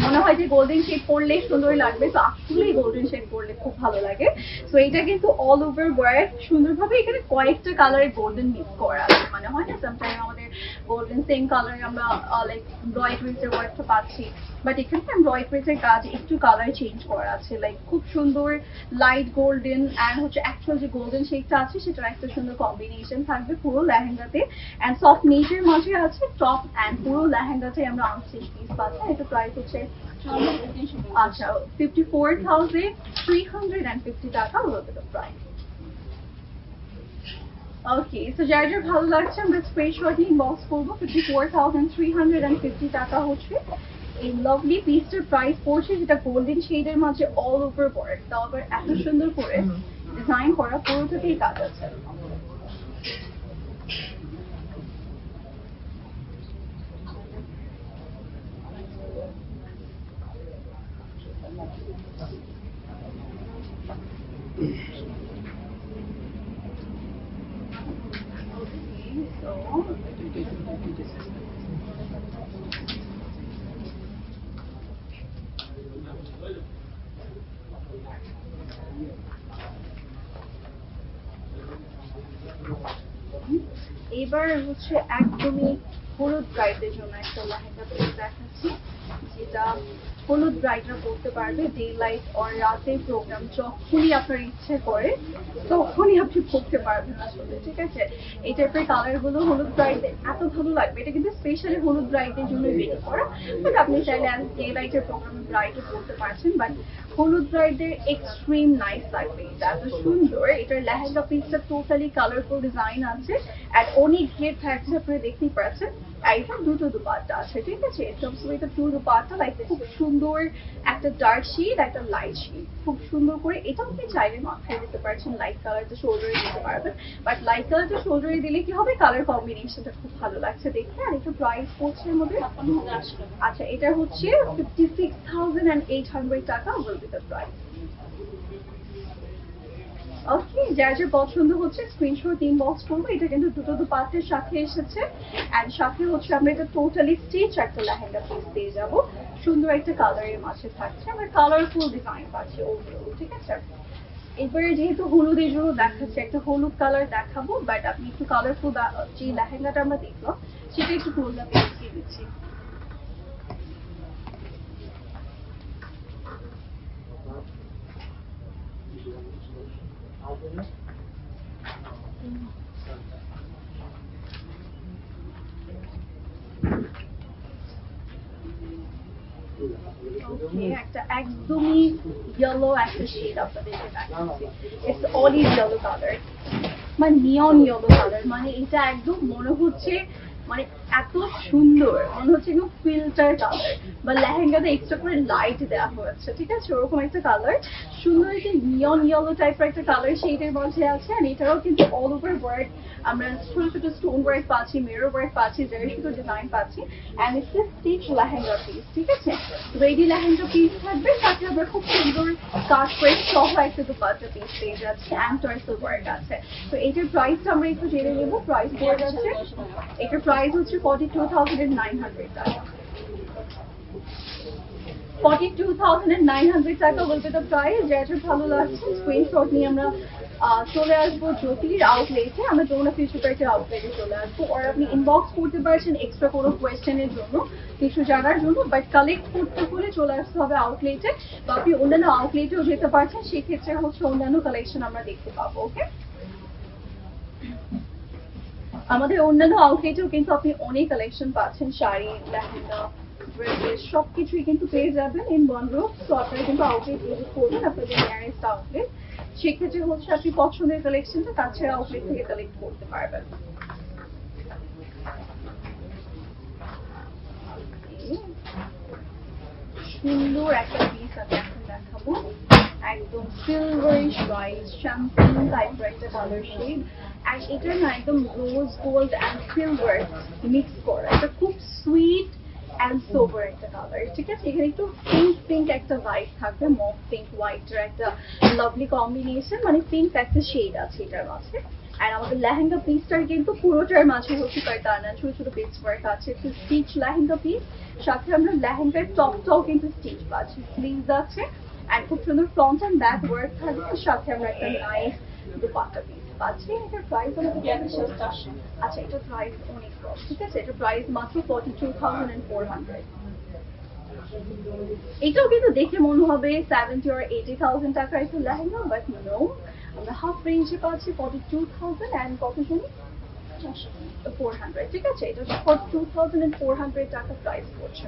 মনে হয় যে গোল্ডেন শেড পরলে সুন্দর লাগবে, তো আসলে গোল্ডেন শেড পরলে খুব ভালো লাগে। তো এটা কিন্তু অল ওভার ওয়ার্ক সুন্দরভাবে, এখানে কয়েকটা কালারের গোল্ডেন মিক্স করা আছে, মানে হয় না সামটাইম আমাদের গোল্ডেন সেম কালারে আমরা লাইক এমব্রয়ডারিজের ওয়ার্কটা পাচ্ছি, বাট এখানে এমব্রয়ডারিজের কাজ একটু কালার চেঞ্জ করা আছে, লাইক খুব সুন্দর লাইট গোল্ডেন অ্যান্ড হচ্ছে অ্যাকচুয়াল যে গোল্ডেন শেডটা আছে সেটার একটা সুন্দর কম্বিনেশন থাকবে পুরো লেহেঙ্গাতে। অ্যান্ড সফট নেটের মাঝে আছে টপ অ্যান্ড পুরো লেহেঙ্গাতে আমরা আনস্টিচ পিস পাচ্ছি। এটা প্রাইস হচ্ছে আচ্ছা 54,350 টাকা হবে তো প্রাইস। ওকে, সো যার যার ভালো লাগছে আমরা স্ক্রিনশট নিয়ে বক্স করবো। 54,350 টাকা হচ্ছে এই লাভলি পিসটার প্রাইস পড়ছে, যেটা গোল্ডেন শেডের মাঝে অল ওভার ওয়ার্ক, তাও আবার এত সুন্দর করে ডিজাইন করা, পুরোটাতেই কাজ আছে। এবার হচ্ছে একদমই হলুদ ব্রাইডের জন্য একটা লেহেঙ্গা পিস দেখাচ্ছি, যেটা হলুদ ব্রাইডরা পরতে পারবে। ডে লাইট আর রাতের প্রোগ্রাম যখনই আপনার ইচ্ছে করে তখনই আপনি পরতে পারবেন আসলে, ঠিক আছে? এই টাইপের কালার গুলো হলুদ ব্রাইডে এত ভালো লাগবে। এটা কিন্তু স্পেশালি হলুদ ব্রাইডের জন্য বের করা, বাট আপনি চাইলে ডে লাইটের প্রোগ্রামে ব্রাইডও পরতে পারছেন, বাট হলুদ ব্রাইডের এক্সট্রিম নাইস লাগবে। এটা এত সুন্দর, এটার লেহেঙ্গা পিসটা টোটালি কালারফুল ডিজাইন আছে, আর অনেক ঘের থাকছে, আপনারা দেখতেই পাচ্ছেন। একদম দুটো দুপাট্টা আছে, ঠিক আছে? এটা টু দুপাট্টা, লাইক খুব সুন্দর একটা ডার্ক শেড একটা লাইট শেড, খুব সুন্দর করে। এটা আপনি চাইলে মাথায় দিতে পারছেন, লাইট কালারটা শোল্ডারে দিতে পারবেন, বাট লাইট কালারটা শোল্ডারে দিলে কি হবে, কালার কম্বিনেশনটা খুব ভালো লাগছে দেখতে। আর এটা প্রাইস পড়ছে এর মধ্যে আচ্ছা এটা হচ্ছে 56,800 টাকা বলবে দ্য প্রাইস। ওকে, যার যার পছন্দ হচ্ছে স্ক্রিনশট ইনবক্স করবো। এটা কিন্তু দুটো দুপাট্টার সাথে এসেছে, এন্ড সাথে হচ্ছে আমরা এটা টোটালি স্টিচ একটা লেহেঙ্গা পিস পেয়ে যাবো, সুন্দর একটা কালারের মাঝে থাকছে, আমরা কালারফুল ডিজাইন পাচ্ছি ওভারঅল, ঠিক আছে? এবারে যেহেতু হলুদের জন্য দেখাচ্ছে, একটা হলুদ কালার দেখাবো, বাট আপনি একটু কালারফুল যে লেহেঙ্গাটা আমরা দেখলাম সেটা একটু ক্লোজ আপ দেখিয়ে দিচ্ছি। একটা একদমই ইয়েলো একটা শেড আপনাদেরকে দেখাচ্ছি, ইটস অলিভ ইয়েলো কালার, মানে নিয়ন ইয়েলো কালার, মানে এটা একদম মনে হচ্ছে মানে এত সুন্দর, মনে হচ্ছে একদম ফিল্টার কালার, বা লেহেঙ্গাতে এক্সট্রা করে লাইট দেওয়া হয়েছে, ঠিক আছে? ওরকম একটা কালার, সুন্দর একটা নিয়ন ইয়েলো টাইপের একটা কালার শেডের মধ্যে আছে। আর এটাও কিন্তু অল ওভার ওয়ার্ক আমরা ছোট ছোট স্টোন ওয়ার্ক পাচ্ছি, মিরর ওয়ার্ক পাচ্ছি, যারা শুধু ডিজাইন পাচ্ছি, and it's a stitch lehenga piece, ঠিক আছে? রেডি লেহেঙ্গা পিস থাকবে, সাথে আমরা খুব সুন্দর কাজ করে সহ একটা দুপাট্টা পিস পেয়ে যাচ্ছে, অ্যান্ড টার্সেল ওয়ার্ক আছে। তো এটার প্রাইসটা আমরা একটু জেনে নেবো। প্রাইস পড়ে যাচ্ছে, এটার প্রাইস হচ্ছে 42,900 টাকা। 42,900 টাকা বলতে তো প্রাইস। যেটা ভালো লাগছে স্ক্রিনশট নিয়ে আমরা চলে আসবো জ্যোতির আউটলেটে, আমরা যমুনা ফিউচার পার্কের আউটলেটে চলে আসবো, আর আপনি ইনবক্স করতে পারছেন এক্সট্রা কোনো কোয়েশ্চেনের জন্য, কিছু জানার জন্য, বাট কালেক্ট করতে হলে চলে আসতে হবে আউটলেটে, বা আপনি অন্যান্য আউটলেটেও যেতে পারছেন, সেক্ষেত্রে হচ্ছে অন্যান্য কালেকশন আমরা দেখতে পাবো। ওকে, আমাদের অন্যান্য আউটলেটেও কিন্তু আপনি অনেক কালেকশন পাচ্ছেন, শাড়ি, লেহেঙ্গা, ড্রেসেস, সবকিছুই কিন্তু পেয়ে যাবেন ইন ওয়ান রুম। তো আপনারা কিন্তু আউটলেট ভিজিট করবেন, আপনাদের নিয়ারেস্ট আউটলেট, সেক্ষেত্রে হচ্ছে আপনি পছন্দের কালেকশনটা কাছের আউটলেট থেকে কালেক্ট করতে পারবেন। সুন্দর একটা পিস আমি এখন দেখাবো, একদম সিলভারিশ হোয়াইট শ্যাম্পেন টাইপের একটা কালার শেড, and এটা না একদম rose gold and silver mix করা, এটা খুব সুইট অ্যান্ড সোবার একটা কালার, ঠিক আছে। এখানে একটু পিঙ্ক পিঙ্ক একটা ভাইব থাকবে, মফ পিঙ্ক হোয়াইটের একটা লাভলি কম্বিনেশন, মানে পিঙ্ক একটা শেড আছে এটার মাঝে। আর আমাদের লেহেঙ্গা পিসটার কিন্তু পুরোটার মাঝে হচ্ছে কয়টানা ছোট ছোট পিস ওয়ার্ক আছে, একটু স্টিচ লেহেঙ্গা পিস, সাথে আমরা লেহেঙ্গার টপটাও কিন্তু স্টিচ পাচ্ছি, স্লিভস আছে আর খুব সুন্দর ফ্রন্ট অ্যান্ড ব্যাক ওয়ার্ক থাকবে, সাথে আমরা একটা নাইস দুপাট্টা পিস পাচ্ছি। এটার প্রাইস আমাদের আচ্ছা, এটার প্রাইস অনেক কম, ঠিক আছে। এটার প্রাইস মাত্র 42,400। এটাও কিন্তু দেখে মনে হবে 70 or 80,000 টাকার একটা লেহেঙ্গা, বাট নো, আমরা হাফ রেঞ্জে পাচ্ছি 42,000 and কত শুনি 400, ঠিক আছে। এটা 42,400 টাকা প্রাইস পড়ছে।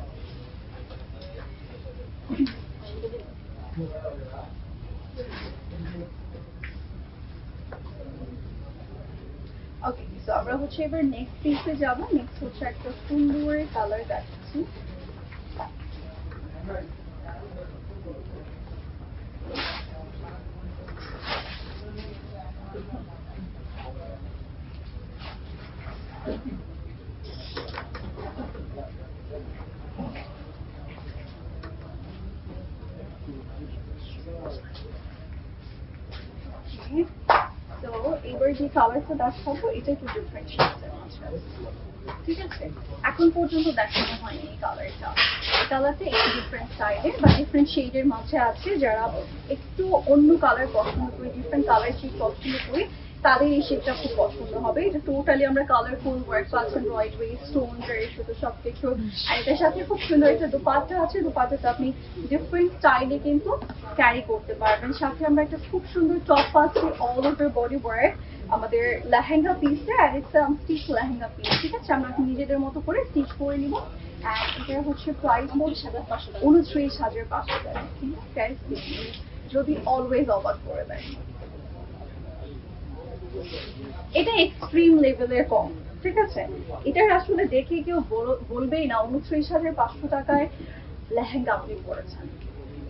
ওকে, সো আমরা হচ্ছে এবার নেক্সট পিসে যাব। নেক্সট হচ্ছে একটা সুন্দর কালার দেখাচ্ছি। তো এবার যে কালারটা দেখাবো এটা একটু ডিফারেন্ট শেডের আছে, ঠিক আছে। এখন পর্যন্ত দেখানো হয়নি এই কালারটা, এই কালারটা একটু ডিফারেন্ট স্টাইলের বা ডিফারেন্ট শেডের মাঝে আছে। যারা একটু অন্য কালার পছন্দ করি, ডিফারেন্ট কালার শেড পছন্দ করি, তাদের এই শেডটা খুব পছন্দ হবে। এটা টোটালি আমরা কালারফুল ওয়ার্ক পাচ্ছেন, রয়ডরি স্টোন এর সাথে সবকিছু, আর এটার সাথে খুব সুন্দর একটা দুপাট্টা আছে, দুপাট্টাটা আপনি ডিফারেন্ট স্টাইলে কিন্তু ক্যারি করতে পারবেন। সাথে আমরা একটা খুব সুন্দর টপ পাচ্ছি, অল ওভার বডি ওয়ার্ক আমাদের লেহেঙ্গা পিসে, আর একটা স্টিচ লেহেঙ্গা পিস, ঠিক আছে। আমরা নিজেদের মতো করে স্টিচ করে নিব। আর এটা হচ্ছে প্রাইস 29,500 টাকা, ঠিক আছে। যদি অলওয়েজ অবাক করে দেয়, এটা এক্সট্রিম লেভেলের কম, ঠিক আছে। এটার আসলে দেখে কেউ বলবেই না 29,500 টাকায় লেহেঙ্গা আপনি পরেছেন,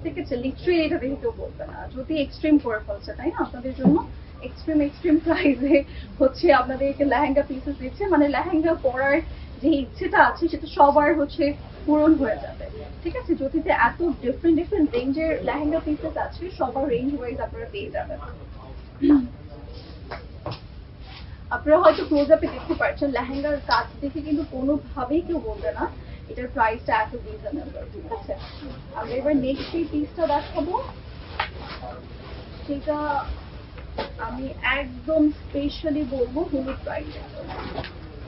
ঠিক আছে। লিটারেলি এটা দেখে কেউ বলবে না, যদি এক্সট্রিম করে ফেলছে, তাই না। আপনাদের জন্য এক্সট্রিম প্রাইসে হচ্ছে আপনাদেরকে লেহেঙ্গা পিসেস দিচ্ছে, মানে লেহেঙ্গা পরার যে ইচ্ছেটা আছে সেটা সবার হচ্ছে পূরণ হয়ে যাবে, ঠিক আছে। যদি এত ডিফারেন্ট রেঞ্জের লেহেঙ্গা পিসেস আছে, সবার রেঞ্জ ওয়াইজ আপনারা পেয়ে যাবেন। আপনারা হয়তো ক্লোজ আপে দেখতে পাচ্ছেন, লেহেঙ্গার কাজ দেখে কিন্তু কোনোভাবেই কেউ বলবে না এটার প্রাইসটা এত রিজনেবল, ঠিক আছে। আমরা এবার নেক্সট এই পিসটা দেখাবো, সেটা আমি একদম স্পেশালি বলবো হলুদ ব্রাইডের জন্য,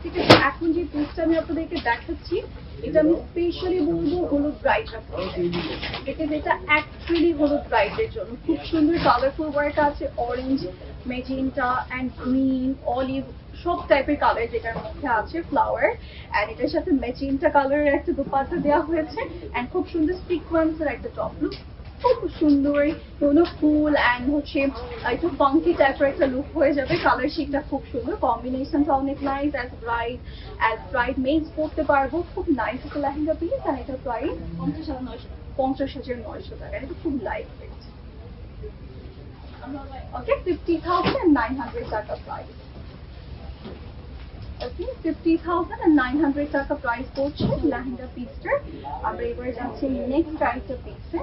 ঠিক আছে। এখন যে পিসটা আমি আপনাদেরকে দেখাচ্ছি, এটা আমি স্পেশালি বলবো হলুদ ব্রাইডরা, এটা অ্যাকচুয়ালি হলুদ ব্রাইডের জন্য। খুব সুন্দর কালারফুল ওয়ার্ক আছে, orange, magenta and green, olive, সব টাইপের কালার যেটার মধ্যে আছে, ফ্লাওয়ার। অ্যান্ড এটার সাথে মেজেন্টা কালারের একটা দুপাট্টা দেওয়া হয়েছে, অ্যান্ড খুব সুন্দর সিকোয়েন্সের একটা টপ লুক, খুব সুন্দর কোনো ফুল অ্যান্ড হচ্ছে একটু ফাঙ্কি টাইপের একটা লুক হয়ে যাবে। কালার শেডটা খুব সুন্দর, কম্বিনেশনটা অনেক নাইস। অ্যাজ ব্রাইড মেইজ পড়তে পারবো, খুব নাইস একটা লেহেঙ্গা পিস। আর এটা প্রাইস 50,900 টাকা, এটা খুব লাইট ওয়েট। ওকে, 50,900 টাকা প্রাইস। ওকে, 50,900 টাকা প্রাইস পড়ছে লেহেঙ্গা পিসটার। আমরা এবার যাচ্ছি নেক্সট আরেকটা পিসে।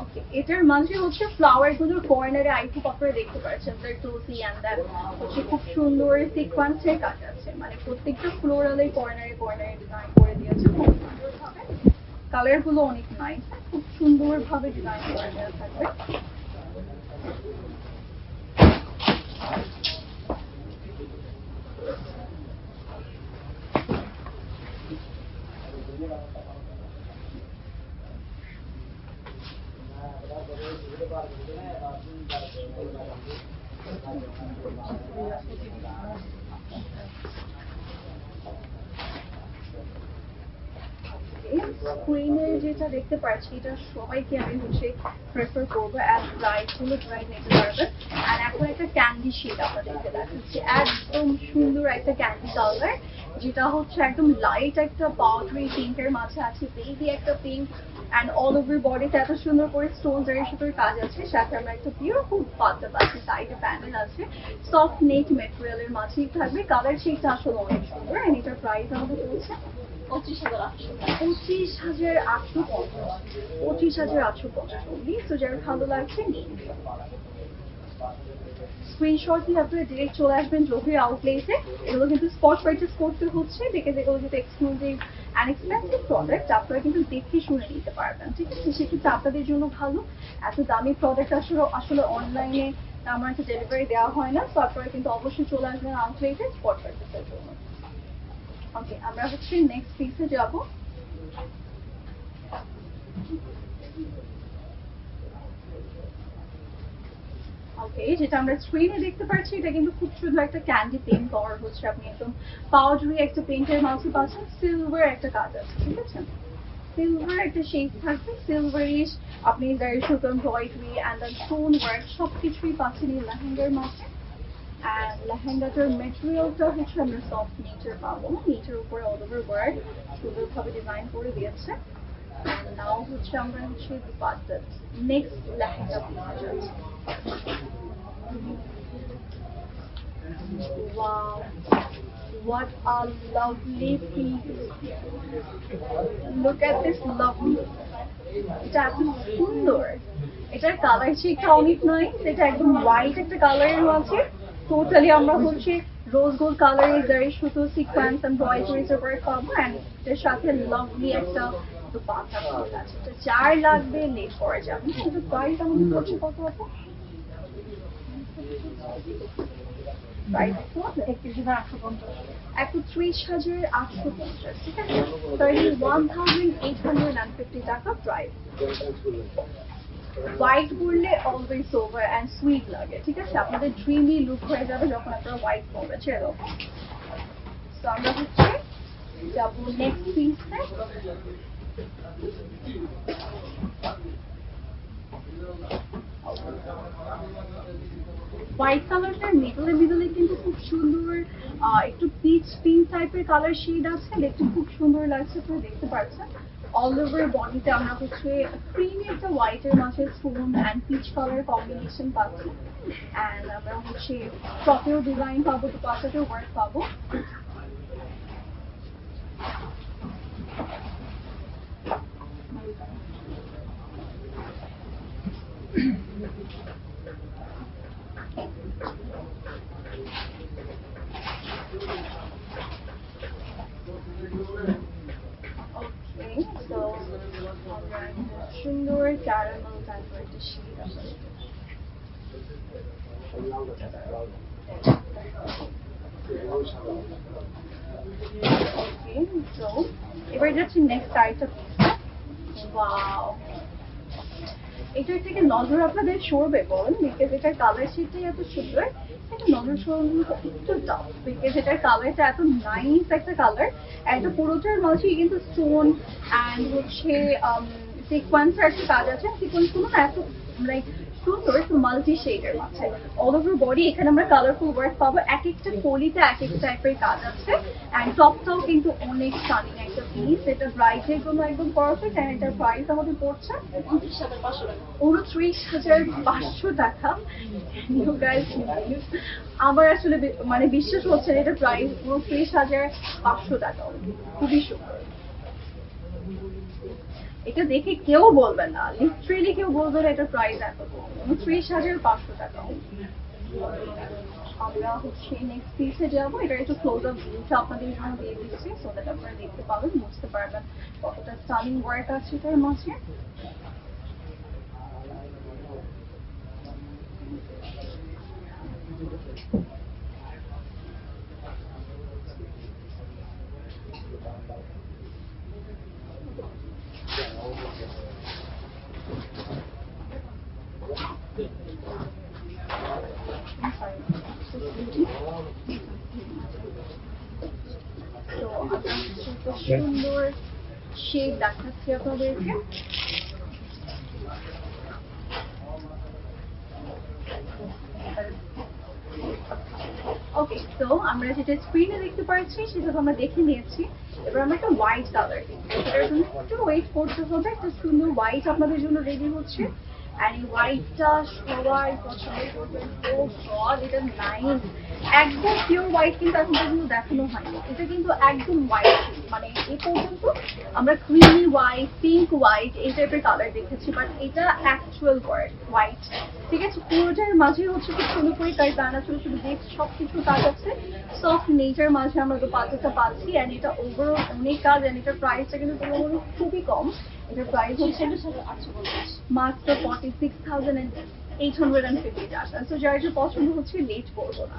ওকে, এটার মাঝে হচ্ছে ফ্লাওয়ার গুলোর কর্নারে আইটু আপনারা দেখতে পাচ্ছেন, তুলসি অ্যান্ড দ্যাট হচ্ছে খুব সুন্দর সিকোয়েন্সের কাজ আছে, মানে প্রত্যেকটা ফ্লোরালের কর্নারে ডিজাইন করে দিয়েছে খুব সুন্দরভাবে। কালার গুলো অনেক নাইস, খুব সুন্দরভাবে ডিজাইন করে দেওয়া থাকবে। স্ক্রিনে যেটা দেখতে পাচ্ছি, এটা সবাইকে আমি হচ্ছে প্রেফার করবো অ্যাজ ব্রাইড, হলুদ ব্রাইড নিতে পারবেন। আর এখন একটা ক্যান্ডি শেড আপনাদেরকে দেখাচ্ছি, একদম সুন্দর একটা ক্যান্ডি কালার, যেটা হচ্ছে একদম লাইট একটা পাউডারি পিঙ্কের মাঝে আছে, বেবি একটা পিঙ্ক, অ্যান্ড অল ওভার বডিতে এত সুন্দর করে স্টোন জারির সুতোর কাজ আছে, সাথে আমরা একটা বিউটিফুল পাতা পাচ্ছি, সাইডে প্যানেল আছে, সফট নেট ম্যাটেরিয়ালের মাঝেই থাকবে। কালার শেডটা আসলে অনেক সুন্দর। অ্যান্ড এটার প্রাইস আমাদের পড়ছে 25,850। তো যারা ভালো লাগছে নিন, স্ক্রিনশট নিয়ে আপনারা ডিরেক্ট চলে আসবেন জোহরি আউটলেটে। এগুলো কিন্তু স্পট পারচেস করতে হচ্ছে, বিকজ এগুলো কিন্তু এক্সক্লুসিভ অ্যান্ড এক্সপেন্সিভ প্রোডাক্ট, আপনারা কিন্তু দেখে শুনে নিতে পারবেন, ঠিক আছে? সেক্ষেত্রে আপনাদের জন্য ভালো, এত দামি প্রোডাক্ট আসলে অনলাইনে আমার একটা ডেলিভারি দেওয়া হয় না। তো আপনারা কিন্তু অবশ্যই চলে আসবেন আউটলেটে স্পট পারচেসের জন্য। ওকে, আমরা হচ্ছে নেক্সট পিসে যাব। ওকে, যেটা আমরা স্ক্রিনে দেখতে পাচ্ছি, এটা কিন্তু খুব সুন্দর একটা ক্যান্ডি পেইন্ট করা হচ্ছে। আপনি একদম পাউডারি একটা পেইন্টের মাঝে পাচ্ছেন, সিলভার একটা কাজ আছে, ঠিক আছে? সিলভার একটা শেড থাকবে, সিলভারিশ আপনি জারি সুতো embroidery and then stone work সবকিছুই পাচ্ছেন এই লেহেঙ্গার মাঝে। অ্যান্ড লেহেঙ্গাটার মেটেরিয়ালটা হচ্ছে আমরা সফট নেচার পাবো, নেচার উপরে অল ওভার ওয়ার্ক সুন্দরভাবে ডিজাইন করে দিয়েছে। নাও হচ্ছে আমরা হচ্ছে দুপাট্টা, নেক্সট লেহেঙ্গা পিসে যাচ্ছি। Wow, what a lovely piece. Look at this lovely. এটা এত সুন্দর। এটার কালার শেডটা অনেক নাইস, এটা একদম হোয়াইট একটা কালারের মাঝে টোটালি আমরা হচ্ছে রোজ গোল্ড কালারের জারি সুতো সিকোয়েন্স এমব্রয়ডারিজ উপরে পাবো, অ্যান্ড এর সাথে লাভলি একটা দুপাট্টা পাওয়া যাচ্ছে। এটা যার লাগবে লেট করা যাবে না। এটা প্রাইস আমাদের পড়ছে কত আছে? প্রাইস 31,850, ঠিক আছে? 31,850 টাকা প্রাইস। হোয়াইট পরলে অলওয়েজ ওভার অ্যান্ড সুইট লাগে, ঠিক আছে? আপনাদের ড্রিমি লুক হয়ে যাবে যখন আপনারা হোয়াইট পরবেন, ছেড়ে। তো আমরা হচ্ছে যাবো নেক্সট পিসে। হোয়াইট কালারটার মিডলে কিন্তু খুব সুন্দর একটু পিচ পিঙ্ক টাইপের কালার শেড আছে, দেখতে খুব সুন্দর লাগছে, আপনারা দেখতে পাচ্ছেন। অল ওভার বডিতে আমরা হচ্ছে ক্রিমি একটা হোয়াইটের মাঝে stone and peach colour combination পাচ্ছি, অ্যান্ড আমরা হচ্ছে টপেও ডিজাইন পাবো, দুপাশাতেও ওয়ার্ক পাবো। সুন্দর ক্যারামেল টাইপের একটা শেড আছে। ওকে, সো এবার যাচ্ছি নেক্সট আইটেম। ওয়াও, এটার থেকে নজর আপনাদের সরবে বল, বিকজ এটার কালার শেডটাই এত সুন্দর। এটা নজর সরানো একটু টাফ, বিকজ এটার কালারটা এত নাইস একটা কালার। এটা পুরোটার মাঝেই কিন্তু স্টোন অ্যান্ড হচ্ছে সিকোয়েন্সের একটা কাজ আছে। সিকোয়েন্সগুলো না এত লাইক সুন্দর, একটু মাল্টি শেডের মাঝে অল ওভার বডি। এখানে আমরা কালারফুল ওয়ার্ক পাবো, এক একটা কলিতে এক এক টাইপের কাজ আছে। অ্যান্ড টপটাও কিন্তু অনেক স্টানিং একটা পিস, এটা ব্রাইডের জন্য একদম পারফেক্ট। অ্যান্ড এটার প্রাইস আমাদের পড়ছে 29,500 টাকা। আমার আসলে মানে বিশ্বাস হচ্ছে না, এটা প্রাইস 29,500 টাকা, খুবই সুন্দর। এটা দেখে কেউ বলবে না, লিটারেলি কেউ বলবে না এটার প্রাইস এত কম, 29,500 টাকা। আমরা হচ্ছে নেক্সট পিসে যাবো। এটার একটু ক্লোজ আপ ভিউটা আপনাদের জন্য দিয়ে দিচ্ছি, সো দ্যাট আপনারা দেখতে পাবেন, বুঝতে পারবেন কতটা স্টানিং ওয়ার্ক আছে এটার মাঝে। সুন্দর শেড দেখাচ্ছি আপনাদেরকে। ওকে, তো আমরা যেটা স্ক্রিনে দেখতে পাচ্ছি সেটা তো আমরা দেখে নিয়েছি। এবার আমরা একটা হোয়াইট কালার দেখি, এটার জন্য একটু ওয়েট করতে হবে। একটা সুন্দর হোয়াইট আপনাদের জন্য রেডি হচ্ছে। আর এই হোয়াইটটা সবাই পছন্দ করবেন। ও গড, এটা নাইস, একদম পিওর হোয়াইট কিন্তু এখন পর্যন্ত দেখানো হয়নি। এটা কিন্তু একদম হোয়াইট, মানে এ পর্যন্ত আমরা ক্রিমি হোয়াইট, পিঙ্ক হোয়াইট এই টাইপের কালার দেখেছি, বাট এটা অ্যাকচুয়াল হোয়াইট। ঠিক আছে, পুরোটার মাঝে হচ্ছে খুব সুন্দর করে তাই দানা ছোট ছোট দেখে সবকিছু কাজ আছে। সফট নেচার মাঝে আমরা তো পাতাটা পাচ্ছি, অ্যান্ড এটা ওভারঅল অনেক কাজ। অ্যান্ড এটার প্রাইসটা কিন্তু তুলনামূলক খুবই কম। এটার প্রাইস হচ্ছে মাত্র 46,850 টাকা। তো যার যে পছন্দ হচ্ছে লেট করবো না।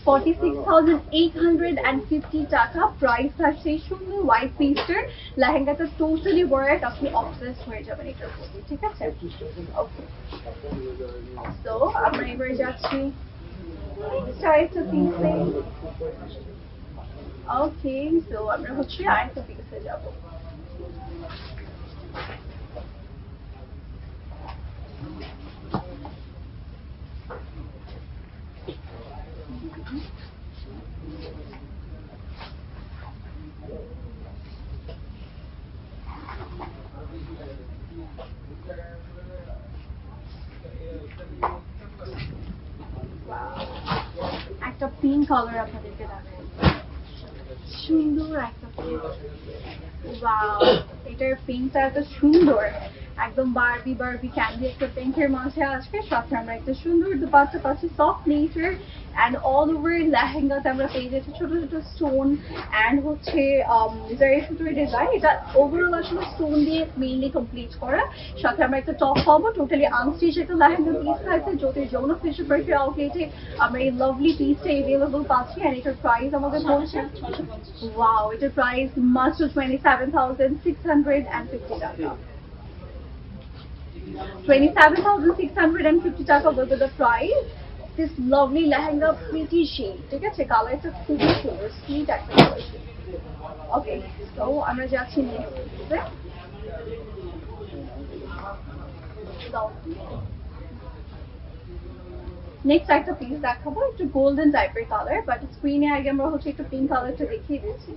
46,850 টাকা প্রাইস থাকছে এই সুন্দর হোয়াইট পিসটার লেহেঙ্গাটা। টোটালি ওয়ার্ক, আপনি অবসেস হয়ে যাবেন এটার প্রতি। ঠিক আছে, ওকে। তো আমরা এবারে যাচ্ছি আরেকটা পিসে। ওকে, তো আমরা হচ্ছে আরেকটা পিসে যাবো। একটা পিঙ্ক কালার আপনাদেরকে দেখাই, সুন্দর একটা পিঙ্ক। ওয়াও, এটার পিঙ্কটা এত সুন্দর, একদম বারবি বারবি ক্যান্ডি একটা পিঙ্কের মাঝে আসবে। সাথে আমরা একটা সুন্দর দুপাট্টা পাচ্ছি, soft nature. And all over লেহেঙ্গাতে আমরা পেয়ে যাচ্ছি ছোট ছোট স্টোন অ্যান্ড হচ্ছে জারি সুতোর ডিজাইন। এটা ওভারঅল আসলে স্টোন দিয়ে মেইনলি কমপ্লিট করা। সাথে আমরা একটা টপ পাবো, টোটালি আনস্টিচ একটা লেহেঙ্গা পিস থাকছে। জ্যোতির যৌন ফিশার পার্কের আউটলেটে আমরা এই লাভলি পিসটা এভেলেবল পাচ্ছি। অ্যান্ড এটার প্রাইস আমাদের বলছে, ওয়াও, এটার প্রাইস মাত্র 27,650 টাকা। 27,650 টাকা বলতে the price. This lovely lehenga pretty shade. ঠিক আছে, কালারটা খুবই সুন্দর, সুইট একটা কালার। ওকে, তো আমরা যাচ্ছি নেক্সট। নেক্সট একটা পিস দেখাবো, একটু গোল্ডেন টাইপের কালার, বাট স্ক্রিনে আগে আমরা হচ্ছে একটু পিঙ্ক কালারটা দেখিয়ে দিচ্ছি।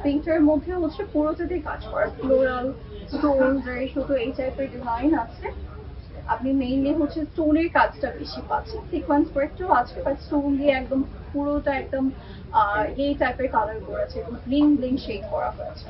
পিঙ্কটার মধ্যে হচ্ছে পুরোটাতেই কাজ করা, ফ্লোরাল স্টোন জারি সুতো এই টাইপের ডিজাইন আছে। আপনি মেইনলি হচ্ছে স্টোনের কাজটা বেশি পাচ্ছেন, সিকোয়েন্স ওয়ার্কটাও আছে, বাট স্টোন দিয়ে একদম পুরোটা একদম এই টাইপের কালার করেছে, একদম ব্লিং ব্লিং শেড করা হয়েছে।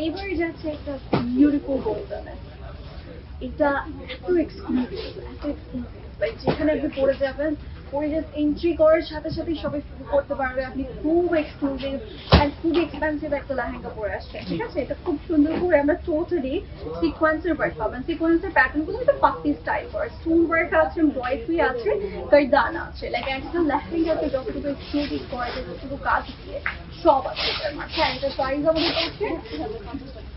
এইবার যাচ্ছে একটা বিউটিফুল গোল্ডেন। এটা এত এক্সক্লুসিভ, এত এক্সক্লুসিভ, লাইক যেখানে আপনি পরে যাবেন, পরে জাস্ট এন্ট্রি করার সাথে সাথে সবাই ফিল করতে পারবে আপনি খুব এক্সক্লুসিভ অ্যান্ড খুব এক্সপেন্সিভ একটা লেহেঙ্গা পরে আসছেন। ঠিক আছে, এটা খুব সুন্দর করে আমরা টোটালি সিকোয়েন্সের ওয়ার্ক পাবেন। সিকোয়েন্সের প্যাটার্নগুলো একটা পাতি স্টাইল করা, স্টোন ওয়ার্ক আছে, এমব্রয়ডারি আছে, কারদানা আছে। লাইক একটা লেহেঙ্গাতে যতটুকু এক্সক্লুসিভ করা যায়, যতটুকু কাজ দিয়ে সব আছে এটার মাঝে। এটার প্রাইস আমাদের পড়ছে,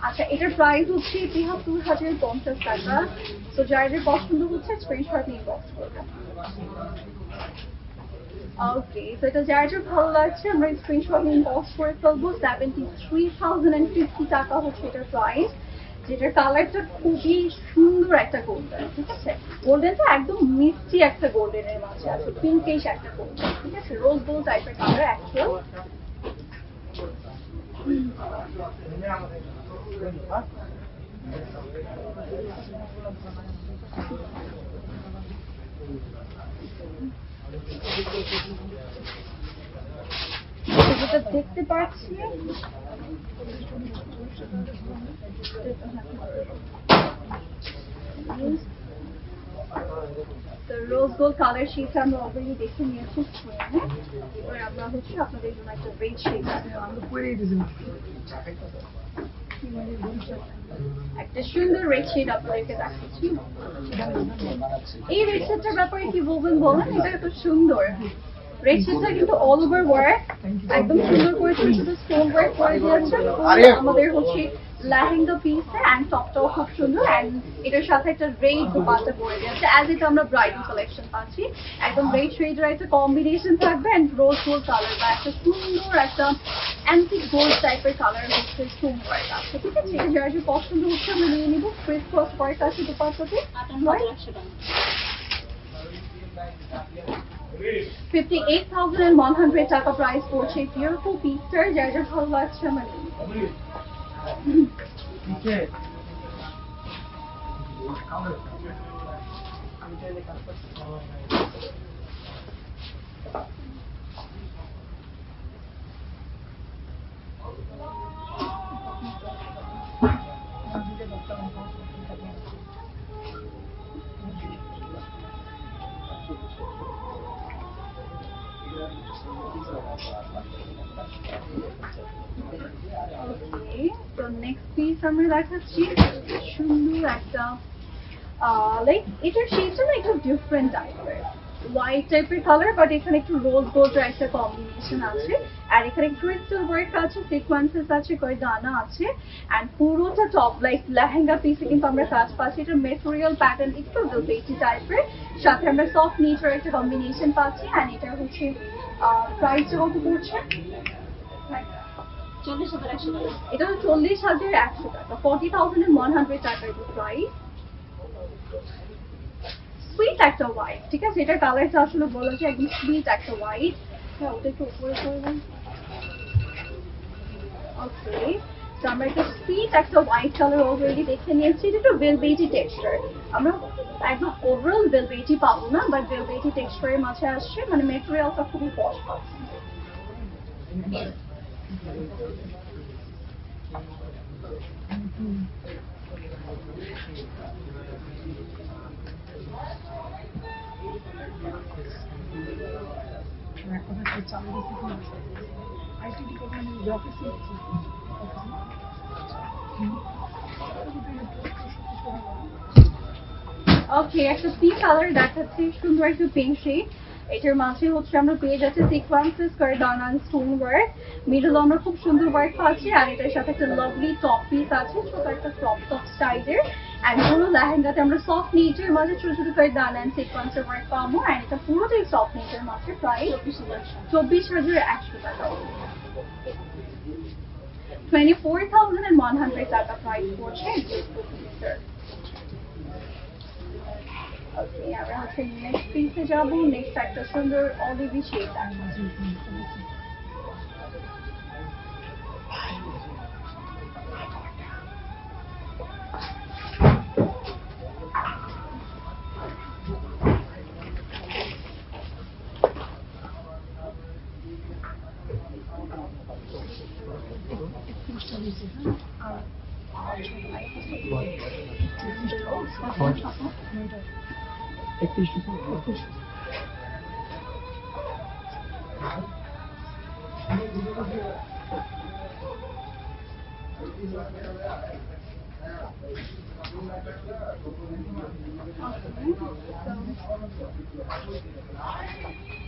আচ্ছা, এটার প্রাইস হচ্ছে 73,050 টাকা। তো যাদের পছন্দ হচ্ছে স্ক্রিনশট নিয়ে বক্স করবেন। ওকে, তো এটা যার যার ভালো লাগছে আমরা স্ক্রিনশট নিয়ে বক্স করে ফেলবো। 73,050 টাকা হচ্ছে এটার প্রাইস, যেটার কালারটা খুবই সুন্দর একটা গোল্ডেন। ঠিক আছে, গোল্ডেনটা একদম মিষ্টি একটা গোল্ডেনের মাঝে আছে, পিঙ্কিশ একটা গোল্ডেন। ঠিক আছে, রোজ গোল্ড টাইপের কালার অ্যাকচুয়াল। যেটা দেখতে পাচ্ছি রোজ গোল্ড কালার শেড আমরা অলরেডি দেখে নিয়েছি স্ক্রিনে। এবার আমরা হচ্ছে আপনাদের জন্য একটা রেড শেড একটা সুন্দর রেড শেড আপনাদেরকে দেখাচ্ছি। এই রেড শেডটার ব্যাপারে কি বলবেন বলেন, এটা এত সুন্দর। রেড শেডটা কিন্তু অল ওভার ওয়ার্ক, একদম সুন্দর করে ছোট ছোট স্টোন ওয়ার্ক করে দিয়েছে আমাদের হচ্ছে লেহেঙ্গা পিসে, অ্যান্ড টপটাও খুব সুন্দর, অ্যান্ড এটার সাথে একটা রেড দুপাট্টা পরে দিয়েছে অ্যাজ এটা আমরা ব্রাইডাল কালেকশন পাচ্ছি। একদম রেড শেডের একটা কম্বিনেশন থাকবে, অ্যান্ড রোজ গোল্ড কালার বা একটা সুন্দর একটা অ্যান্টিক গোল্ড টাইপের কালার হচ্ছে স্টোন ওয়ার্ক আছে। ঠিক আছে, এটা যার যে পছন্দ হচ্ছে আমরা নিয়ে নিব। ক্রিস ক্রস ওয়ার্ক আছে দুপাট্টাতে, 58,100 টাকা প্রাইস পড়ছে বিউটিফুল পিসটার। যার যার ভালো লাগছে আমার তো নেক্সট পিস আমরা দেখাচ্ছি সুন্দর একটা লাইক এটার শেডটা না একটু ডিফারেন্ট টাইপের, হোয়াইট টাইপের কালার, বাট এখানে একটু রোজ গোল্ড একটা কম্বিনেশন আছে, আর এখানে ক্রিস্টাল ওয়ার্ক আছে, সিকোয়েন্সেস আছে, কয় দানা আছে, অ্যান্ড পুরোটা টপ লাইক লেহেঙ্গা পিসে কিন্তু আমরা কাজ পাচ্ছি। এটার মেটেরিয়াল প্যাটার্ন একটু বেটি টাইপের, সাথে আমরা সফট নেচার একটা কম্বিনেশন পাচ্ছি, অ্যান্ড এটা হচ্ছে প্রাইসটা কত পড়ছে? এটা 40,100 টাকা, 40,100 টাকা এটা প্রাইস। সুইট একটা হোয়াইট, ঠিক আছে, এটার কালারটা আসলে বলা যায় একদম সুইট একটা হোয়াইট। হ্যাঁ, ওটা একটু উপরে করবেন। ওকে, তো আমরা একটা সুইট একটা হোয়াইট কালার অলরেডি দেখে নিয়েছি। এটা একটু ভেলভেটি টেক্সচার, আমরা একদম ওভারঅল ভেলভেটি পাবো না, বাট ভেলভেটি টেক্সচারের মাঝে আসছে, মানে মেটেরিয়ালটা খুবই পশ পাচ্ছে। ওকে, একটা পিঙ্ক কালার দেখাচ্ছি, সুন্দর একটা পিঙ্ক শেড। এটার মাঝে হচ্ছে আমরা পেয়ে যাচ্ছি সিকোয়েন্সেস করে ডান স্টোন ওয়ার্ক, মিডল আমরা খুব সুন্দর ওয়ার্ক পাচ্ছি, আর এটার সাথে একটা লাভলি টপ পিস আছে, ছোট একটা ক্রপ টপ স্টাইলের, অ্যান্ড পুরো লেহেঙ্গাতে আমরা সফট নেচার মাঝে ছোট ছোট করে ডান অ্যান্ড সিকোয়েন্সের ওয়ার্ক পাবো, অ্যান্ড এটা পুরোটাই সফট নেচার মাঝে প্রাইস 24,100 টাকা, 24,100 টাকা প্রাইস পড়ছে। ওকে, আমরা হচ্ছে নেক্সট পিসে যাবো। নেক্সট একটা সুন্দর অলিভি শেড আছে।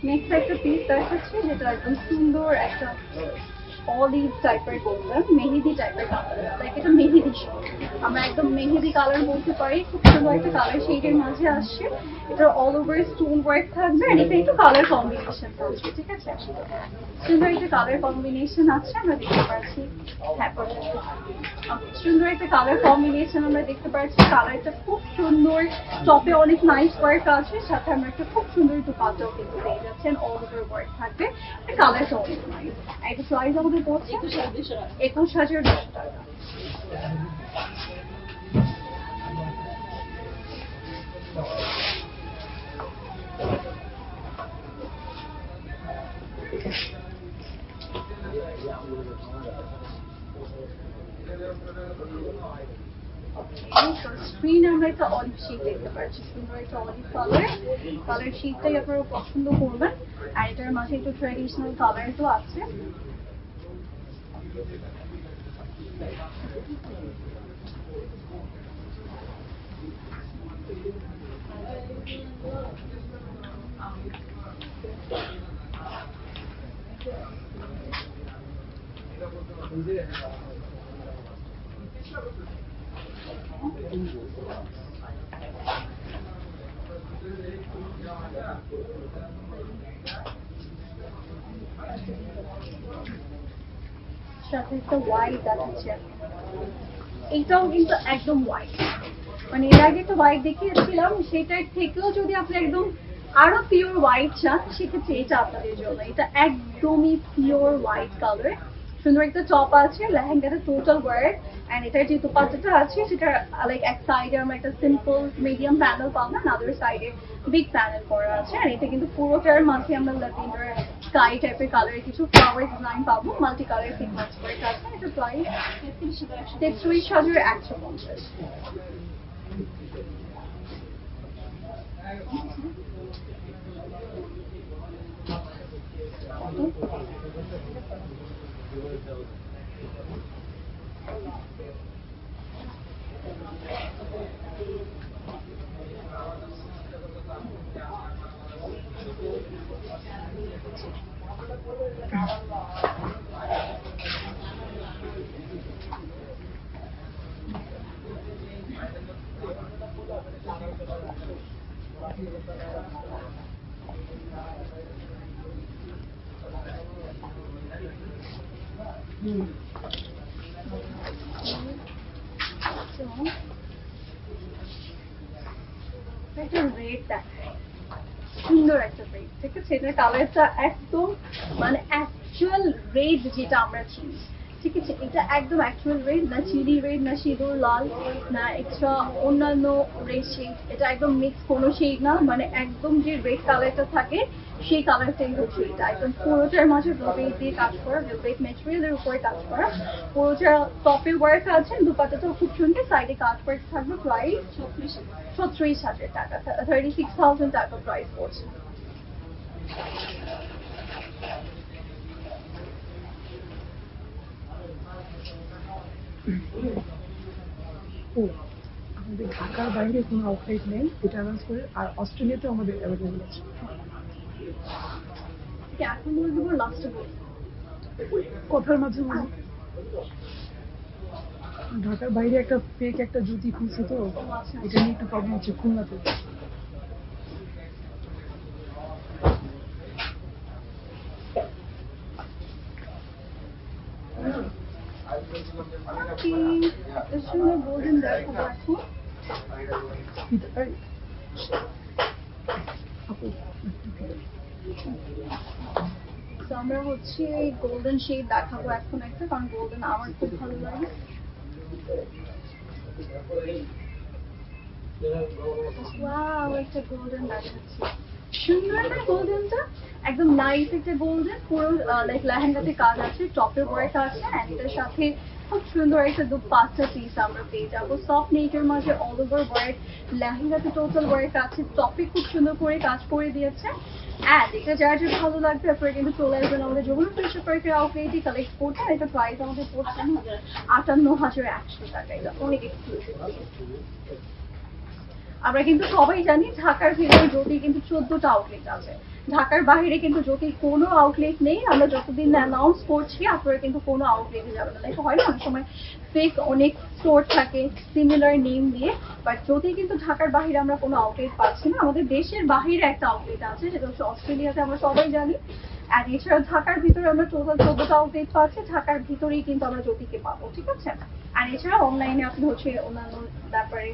নেক্সট একটা পিস দেখাচ্ছি, যেটা একদম সুন্দর একটা অলিভ টাইপের গোল্ডেন মেহেদি টাইপের কালার, লাইক এটা মেহেদি শেড, আমরা একদম মেহেদি কালার বলতে পারি। খুব সুন্দর একটা কালার শেডের মাঝে আসছে, এটা অল ওভার স্টোন ওয়ার্ক থাকবে, আর এটা একটু কালার কম্বিনেশন থাকবে। ঠিক আছে, সুন্দর একটা কালার কম্বিনেশন আছে, আমরা দেখতে পাচ্ছি। হ্যাঁ, সুন্দর একটা কালার কম্বিনেশন আমরা দেখতে পাচ্ছি। কালারটা খুব সুন্দর, টপে অনেক নাইস ওয়ার্ক আছে, সাথে আমরা একটা খুব সুন্দর দুপাট্টাও কিন্তু পেয়ে যাচ্ছেন, অল ওভার ওয়ার্ক থাকবে, কালারটা অনেক নাইস। এটা প্রাইস আমাদের পড়ছে 21,200 টাকা। স্ক্রিনে আমরা একটা অলিভ শেড দেখতে পাচ্ছি, সুন্দর একটা অলিভ কালার শেডটাই আপনারা পছন্দ করবেন, আর এটার মাঝে একটু ট্র্যাডিশনাল কালার তো আছে। সাথে একটা হোয়াইট দেখাচ্ছে, এইটাও কিন্তু একদম হোয়াইট, মানে এর আগে একটা হোয়াইট দেখিয়েছিলাম সেটার থেকেও যদি আপনি একদম আরো পিওর হোয়াইট চান সেক্ষেত্রে এটা আপনাদের জন্য। এটা একদমই পিওর হোয়াইট কালার, সুন্দর একটা টপ আছে, লেহেঙ্গাটা টোটাল ওয়ার্ক, এন্ড এটার যে দুপাট্টাটা আছে সেটা লাইক এক সাইডে আমরা একটা সিম্পল মিডিয়াম প্যানেল পাবো, আদার সাইডে বিগ প্যানেল করা আছে। আর এটা কিন্তু পুরোটার মাঝে আমরা ল্যাভেন্ডার স্কাই টাইপের কালারের কিছু ফ্লাওয়ার ডিজাইন পাবো, মাল্টি কালার সিকোয়েন্স করে আছে। এটা প্রাইস 33,150। একটা রেড দেখায়, সুন্দর একটা রেড, ঠিক আছে? এটার কালারটা একদম মানে অ্যাকচুয়াল রেড যেটা আমরা চিনি, ঠিক আছে? এটা একদম অ্যাকচুয়াল রেড, না চিলি রেড, না সিঁদুর লাল, না এক্সট্রা অন্যান্য রেড শেড, এটা একদম মিক্স কোনো শেড না, মানে একদম যে রেড কালারটা থাকে সেই কালারটাই হচ্ছে এটা। একদম পুরোটার মাঝে ভেলভেট দিয়ে কাজ করা, ভেলভেট ম্যাটেরিয়ালের উপরে কাজ করা, পুরোটা টপে ওয়ার্ক আছে, দুপাটাটাও খুব সুন্দর, সাইডে কাজ ওয়ার্ক থাকবে। প্রাইস 36,000 টাকা, 36,000 টাকা প্রাইস পড়ছে। ও আমাদের ঢাকার বাইরে কোনো আউটলেট নেই, এটা অ্যানাউন্স করে, আর অস্ট্রেলিয়াতেও আমাদের অ্যাভেলেবল আছে। এখন বলে দেবো লাস্টে বলবো কথার মাঝে মাঝে ঢাকার বাইরে একটা ফেক একটা জুতি খুলছে, তো এটা নিয়ে একটু প্রবলেম হচ্ছে খুলনাতে। গোল্ডেন দেখো এখন আমরা হচ্ছে গোল্ডেন শেড দেখাবো এখন একটা, কারণ গোল্ডেন আমার খুব ভালো লাগে। ওয়াও, একটা গোল্ডেন দেখাচ্ছি, সুন্দর না গোল্ডেনটা? একদম নাইস একটা গোল্ডেন, পুরো লাইক লেহেঙ্গাতে কাজ আছে, টপে ওয়ার্ক আছে, এন্ড এটার সাথে খুব সুন্দর একটা দুপাট্টা পিস আমরা পেয়ে যাবো, সফট নেটের মাঝে অল ওভার ওয়ার্ক, লেহেঙ্গাতে টোটাল ওয়ার্ক আছে, টপে খুব সুন্দর করে কাজ করে দিয়েছে। অ্যান্ড এটা যার যে ভালো লাগবে আপনারা কিন্তু চলে আসবেন আমাদের যমুনা ফ্যাশন পার্কের আউটলেটে কালেক্ট করতে। এটা প্রাইস আমাদের পড়ছে 58,100 টাকা, এটা অনেক এক্সক্লুসিভ। আমরা কিন্তু সবাই জানি ঢাকার ভিতরে জ্যোতি কিন্তু 14টা আউটলেট আছে, ঢাকার বাইরে কিন্তু জ্যোতির কোনো আউটলেট নেই। আমরা যতদিন অ্যানাউন্স করছি আপনারা কিন্তু কোনো আউটলেটে যাবেন না, দেখো হয় না অনেক সময় ফেক অনেক স্টোর থাকে সিমিলার নেম দিয়ে, বাট জ্যোতি কিন্তু ঢাকার বাইরে আমরা কোনো আউটলেট পাচ্ছি না। আমাদের দেশের বাইরে একটা আউটলেট আছে যেটা হচ্ছে অস্ট্রেলিয়াতে, আমরা সবাই জানি। আর এছাড়া ঢাকার ভিতরে আমরা টোটাল 14টা আউটলেট পাচ্ছি, ঢাকার ভিতরেই কিন্তু আমরা জ্যোতিকে পাবো, ঠিক আছে? আর এছাড়া অনলাইনে আপনি হচ্ছে অন্যান্য ব্যাপারে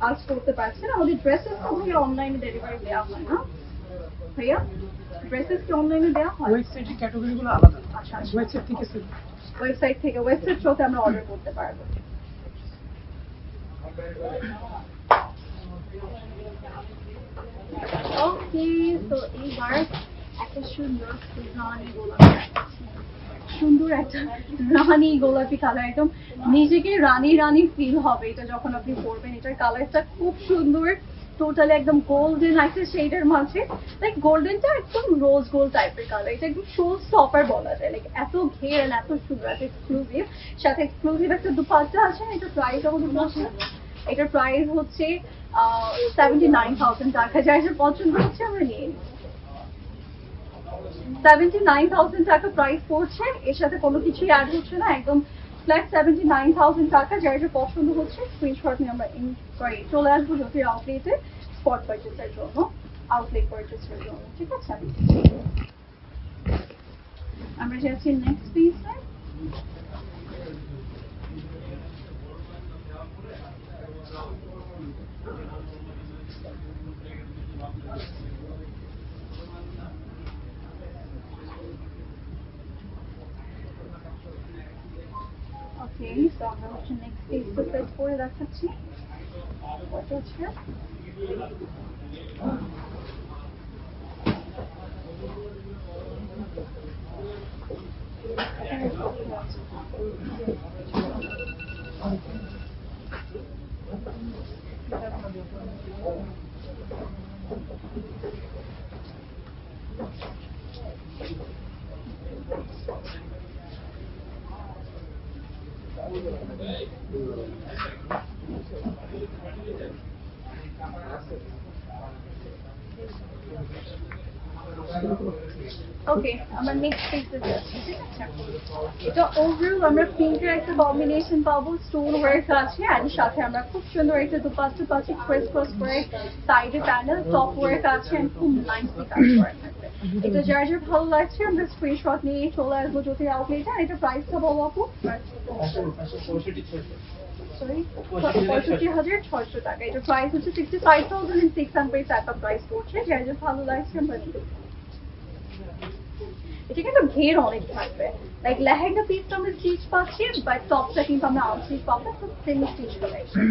আজ করতে পারছেন। আমাদের ড্রেসেস তো ভাইয়া অনলাইনে ডেলিভারি দেওয়া হয় না ভাইয়া, ড্রেসেস কি অনলাইনে দেওয়া হয়? ওয়েবসাইটের ক্যাটাগরিগুলো আলাদা। আচ্ছা, ওয়েবসাইট থেকে ওয়েবসাইট থ্রুতে আমরা অর্ডার করতে পারবো। ওকে, তো এইবার একটা সুন্দর রানী গোলাপি, সুন্দর একটা রানী গোলাপি কালার, একদম নিজেকে রানী রানী ফিল হবে এটা যখন আপনি পরবেন। এটার কালারটা খুব সুন্দর, টোটালি একদম গোল্ডেন একটা শেডের মাঝে, লাইক গোল্ডেনটা একদম রোজ গোল্ড টাইপের কালার, এটা একদম শো স্টপার বলা যায়, লাইক এত ঘের আর এত সুন্দর, এত এক্সক্লুসিভ, সাথে এক্সক্লুসিভ একটা দুপাট্টা আছে। এটা প্রাইস আমাদের বলছে, এটার প্রাইস হচ্ছে 79,000 টাকা, যার যে পছন্দ হচ্ছে আমরা নিয়ে নিই। 79,000 টাকা প্রাইস পড়ছে, এর সাথে কোনো কিছুই অ্যাড হচ্ছে না, একদম ফ্ল্যাট 79,000 টাকা। যার যে পছন্দ হচ্ছে স্ক্রিনশট নিয়ে আমরা চলে আসবো জ্যোতির আউটলেটে স্পট পারচেসের জন্য, আউটলেট পারচেসের জন্য, ঠিক আছে? আমরা যাচ্ছি নেক্সট পিসে। ওকে, সো আমরা হচ্ছে নেক্সট পেজ তো প্রেস করে দেখাচ্ছি। ওটা হচ্ছে ওকে, আমরা নেক্সট পেজে যাচ্ছি, ঠিক আছে? এটা ওভারঅল আমরা প্রিন্টের একটা কম্বিনেশন পাবো, স্টোন ওয়ার্ক আছে, এন্ড সাথে আমরা খুব সুন্দর একটা দুপাট্টা পাচ্ছি, ক্রস ক্রস করে সাইডে প্যানেল, টপ ওয়ার্ক আছে, এন্ড খুব নাইসলি কাজ করা থাকবে। এটা যার যার ভালো লাগছে আমরা স্ক্রিনশট নিয়ে চলে আসবো জ্যোতির আউটলেটে। আর এটা প্রাইসটা বলো আপু? সরি, 65,600 টাকা। এটা প্রাইস হচ্ছে 65,600 টাকা প্রাইস পড়ছে। যার যার ভালো লাগছে আমরা নিতে পারি। এটা কিন্তু ঘের অনেক থাকবে, লাইক লেহেঙ্গা পিসটা আমরা স্টিচ পাচ্ছি, বাট টপটা কিন্তু আমরা আউটস্টিচ পাবো, তো সেমি স্টিচ কালেকশন।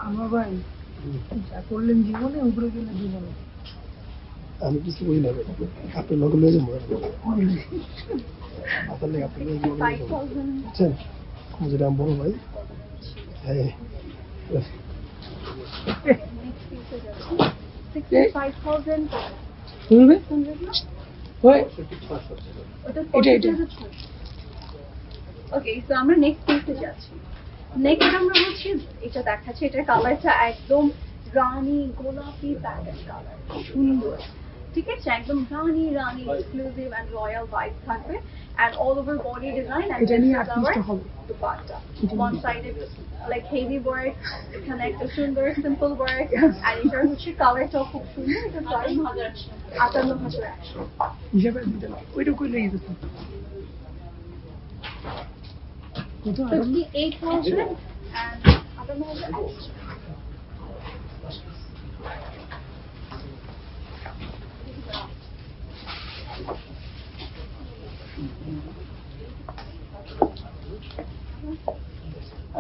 আমার ভাই যা করলেন জীবনে উপরে গেলে জীবনে আমি কিছু বলি না, আপনি লগে লয়ে যাবো আসলে আপনি বুঝছেন যেটা আমি বড় ভাই। হ্যাঁ, 65,000 ওকে, সো আমরা নেক্সট পিসে যাচ্ছি। নেক্সট আমরা হচ্ছে এটা দেখাচ্ছি, এটার কালারটা একদম রানী গোলাপি প্যাটেল কালার, সুন্দর, ঠিক আছে? একদম রানী রানী এক্সক্লুসিভ এন্ড রয়্যাল ভাইব থাকবে, and all over body design, and এটা নিয়ে আর পিসটা হবে দুপাট্টা ওয়ান সাইডে লাইক হেভি ওয়ার্ক, এখানে একটা সুন্দর সিম্পল ওয়ার্ক, আর এটার হচ্ছে কালারটাও খুব সুন্দর। এটা প্রাইস 58,100 হিসাবে দিতে না, ওইটা কই লেগে যেত কত 58,000 and 58,100।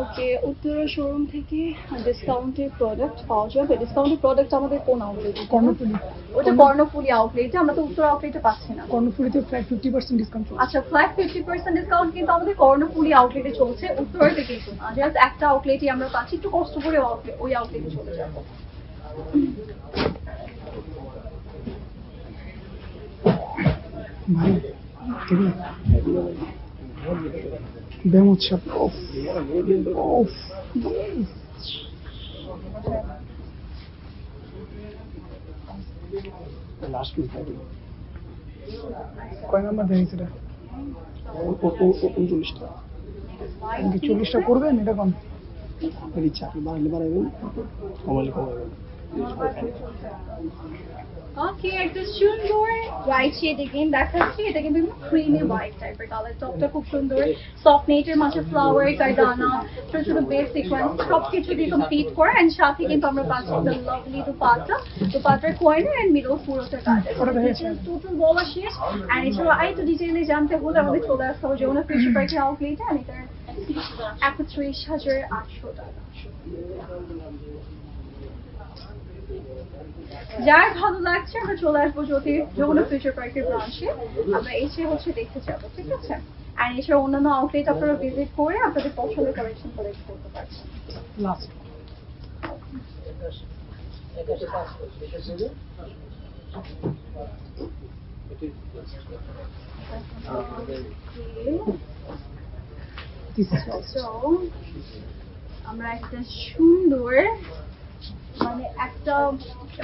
ওকে, উত্তরা শোরুম থেকে ডিসকাউন্টের প্রোডাক্ট পাওয়া যাবে। ডিসকাউন্টের প্রোডাক্ট আমাদের কোন আউটলেটে? কর্ণফুলি। ওটা কর্ণফুলি আউটলেটে, আমরা তো উত্তরা আউটলেটে পাচ্ছি না। কর্ণফুলিতে প্রায় 50% ডিসকাউন্ট চলছে। আচ্ছা, ফ্ল্যাট 50% ডিসকাউন্ট কিন্তু আমাদের কর্ণফুলি আউটলেটে চলছে, উত্তরাতে কিন্তু না। জাস্ট একটা আউটলেটই আমরা পাচ্ছি, একটু কষ্ট করে ওই আউটলেটে চলে যাবো। ভাই কেবি বেমোৎসব অফ অফ লাস্ট পিস থাকবে কয় নাম্বার দেয় সেটা? 39টা। কি 40টা করবেন? এটা কোন আপনার ইচ্ছা, আপনি বাড়াইলে বাড়াবেন, কমাইলে কমাবেন। ওকে, একটা সুন্দর হোয়াইট শেড এগেইন দেখাচ্ছি। এটা কিন্তু ক্রিমি হোয়াইট টাইপের কালার, টপটা খুব সুন্দর, সফট নেটের মাঝে ফ্লাওয়ার, কারদানা, ছোট ছোট বেস সিকোয়েন্স সবকিছু দিয়ে কমপ্লিট করা, এন্ড সাথে কিন্তু আমরা পাচ্ছি একটা লাভলি দুপাট্টা, দুপাট্টার কর্নার এন্ড মিডল পুরোটা কাজ। টোটাল বলা শেষ। এন্ড এছাড়া আরেকটু ডিটেইলে জানতে হলে আমাদের চলে আসতে হবে যেমন ফিউচার পার্কের আউটলেটে, এন্ড এটার 31,800 টাকা। যার ভালো লাগছে আমরা চলে আসবো জ্যোতির যমুনা ফিউচার পার্কের ব্রাঞ্চে, আমরা এসে হচ্ছে দেখতে যাবো, ঠিক আছে? আর এছাড়া অন্যান্য আউটলেট আপনারা ভিজিট করে আপনাদের পছন্দের কালেকশন কালেক্ট করতে পারছেন। লাস্ট This is So, আমরা একটা সুন্দর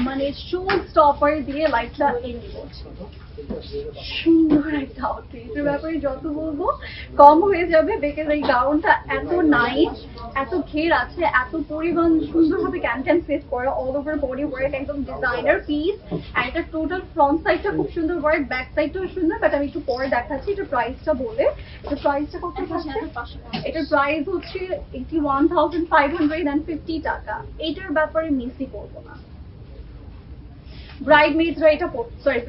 মানে শো স্টপার দিয়ে লাইটটা এনে করছি। সুন্দর একটা আউটফিট, এটার ব্যাপারে যত বলবো কম হয়ে যাবে, বিকজ এই গাউনটা এত নাইস, এত ঘের আছে, এত পরিমাণ সুন্দরভাবে ক্যান সেট করা, অল ওভার বডি ওয়ার্ক, একদম ডিজাইনার পিস। আর এটা টোটাল ফ্রন্ট সাইডটা খুব সুন্দর ওয়ার্ক, ব্যাক সাইডটাও সুন্দর, বাট আমি একটু পরে দেখাচ্ছি। এটা প্রাইসটা বলে, এটা প্রাইসটা কত থাকছে? এটার প্রাইস হচ্ছে 81,550 টাকা। এটার ব্যাপারে মিসই করবো না। ব্রাইডমেডরা এটা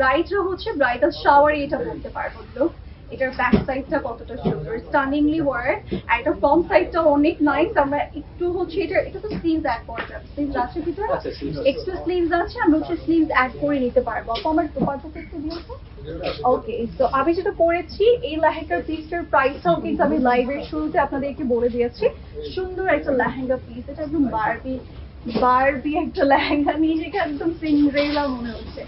ব্রাইডরা হচ্ছে ব্রাইডাল শাওয়ারে এটা পড়তে পারবো। লোক এটার ব্যাক সাইডটা কতটা সুন্দর, স্টানিংলি ওয়ার্ক, আর এটা ফ্রন্ট সাইডটা অনেক নাইস। আমরা একটু হচ্ছে এটা তো স্লিভস অ্যাড করা যাবে, স্লিভস আছে ভিতরে, এক্সট্রা স্লিভস আছে, আমরা হচ্ছে স্লিভস অ্যাড করে নিতে পারবো। আপু আমার দোপাট্টাটা একটু দিয়েছে। ওকে, তো আমি যেটা পরেছি এই লেহেঙ্গার পিসটার প্রাইসটাও কিন্তু আমি লাইভের শুরুতে আপনাদেরকে বলে দিয়েছি। সুন্দর একটা লেহেঙ্গা পিস, এটা একদম বারবি একটা লেহেঙ্গা, নিজেকে একদম সিন্ড্রেলা মনে হচ্ছে।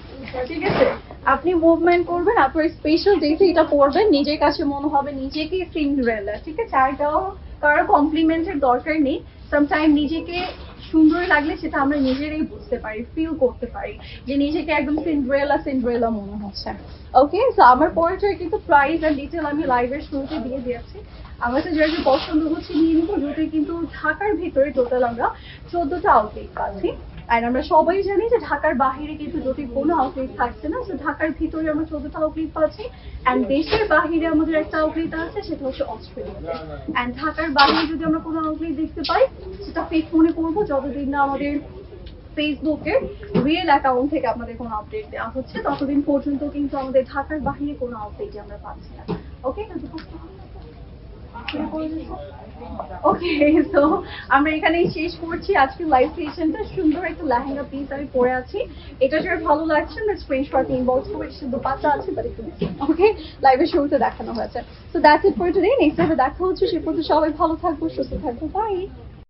ঠিক আছে, আপনি মুভমেন্ট করবেন, আপনার স্পেশাল ডেতে এটা পরবেন, নিজের কাছে মনে হবে নিজেকে সিন্ড্রেলা। ঠিক আছে, আর এটাও কারো কমপ্লিমেন্টের দরকার নেই। সামটাইম নিজেকে সুন্দর লাগলে সেটা আমরা নিজেরাই বুঝতে পারি, ফিল করতে পারি যে নিজেকে একদম সিন্ড্রেলা মনে হচ্ছে। ওকে, তো আমার পরিচয় কিন্তু প্রাইস আর ডিটেল আমি লাইভের শুরুতে দিয়ে দিয়েছি। আমার কাছে যেটা পছন্দ হচ্ছে নিয়ে নিবো। যদি কিন্তু ঢাকার ভিতরে টোটাল আমরা 14টা আউটলেট পাচ্ছি, আর আমরা সবাই জানি যে ঢাকার বাহিরে কিন্তু যদি কোনো আউটলেট থাকছে না। তো ঢাকার ভিতরে আমরা 14টা আউটলেট পাচ্ছি, অ্যান্ড দেশের বাহিরে আমাদের একটা আউটলেট আছে, সেটা হচ্ছে অস্ট্রেলিয়াতে। অ্যান্ড ঢাকার বাহিরে যদি আমরা কোনো আউটলেট দেখতে পাই, সেটা ফেক মনে করবো যতদিন না আমাদের ফেসবুকের রিয়েল অ্যাকাউন্ট থেকে আপনাদের কোনো আপডেট দেওয়া হচ্ছে, ততদিন পর্যন্ত কিন্তু আমাদের ঢাকার বাহিরে কোনো আপডেটই আমরা পাচ্ছি না। ওকে, ওকে, তো আমরা এখানেই শেষ করছি আজকের লাইভ সেশনটা। সুন্দর একটা লেহেঙ্গা পিস আমি পরে আছি, এটা যারা ভালো লাগছে না স্ক্রিনশট ইনবক্স করে, দোপাট্টা আছে বাট একটু ওকে, লাইভের শুরুতে দেখানো হয়েছে। So that's it for today. Next টাইমে দেখা হচ্ছে, সে পর্যন্ত সবাই ভালো থাকবো, সুস্থ থাকবো, বাই।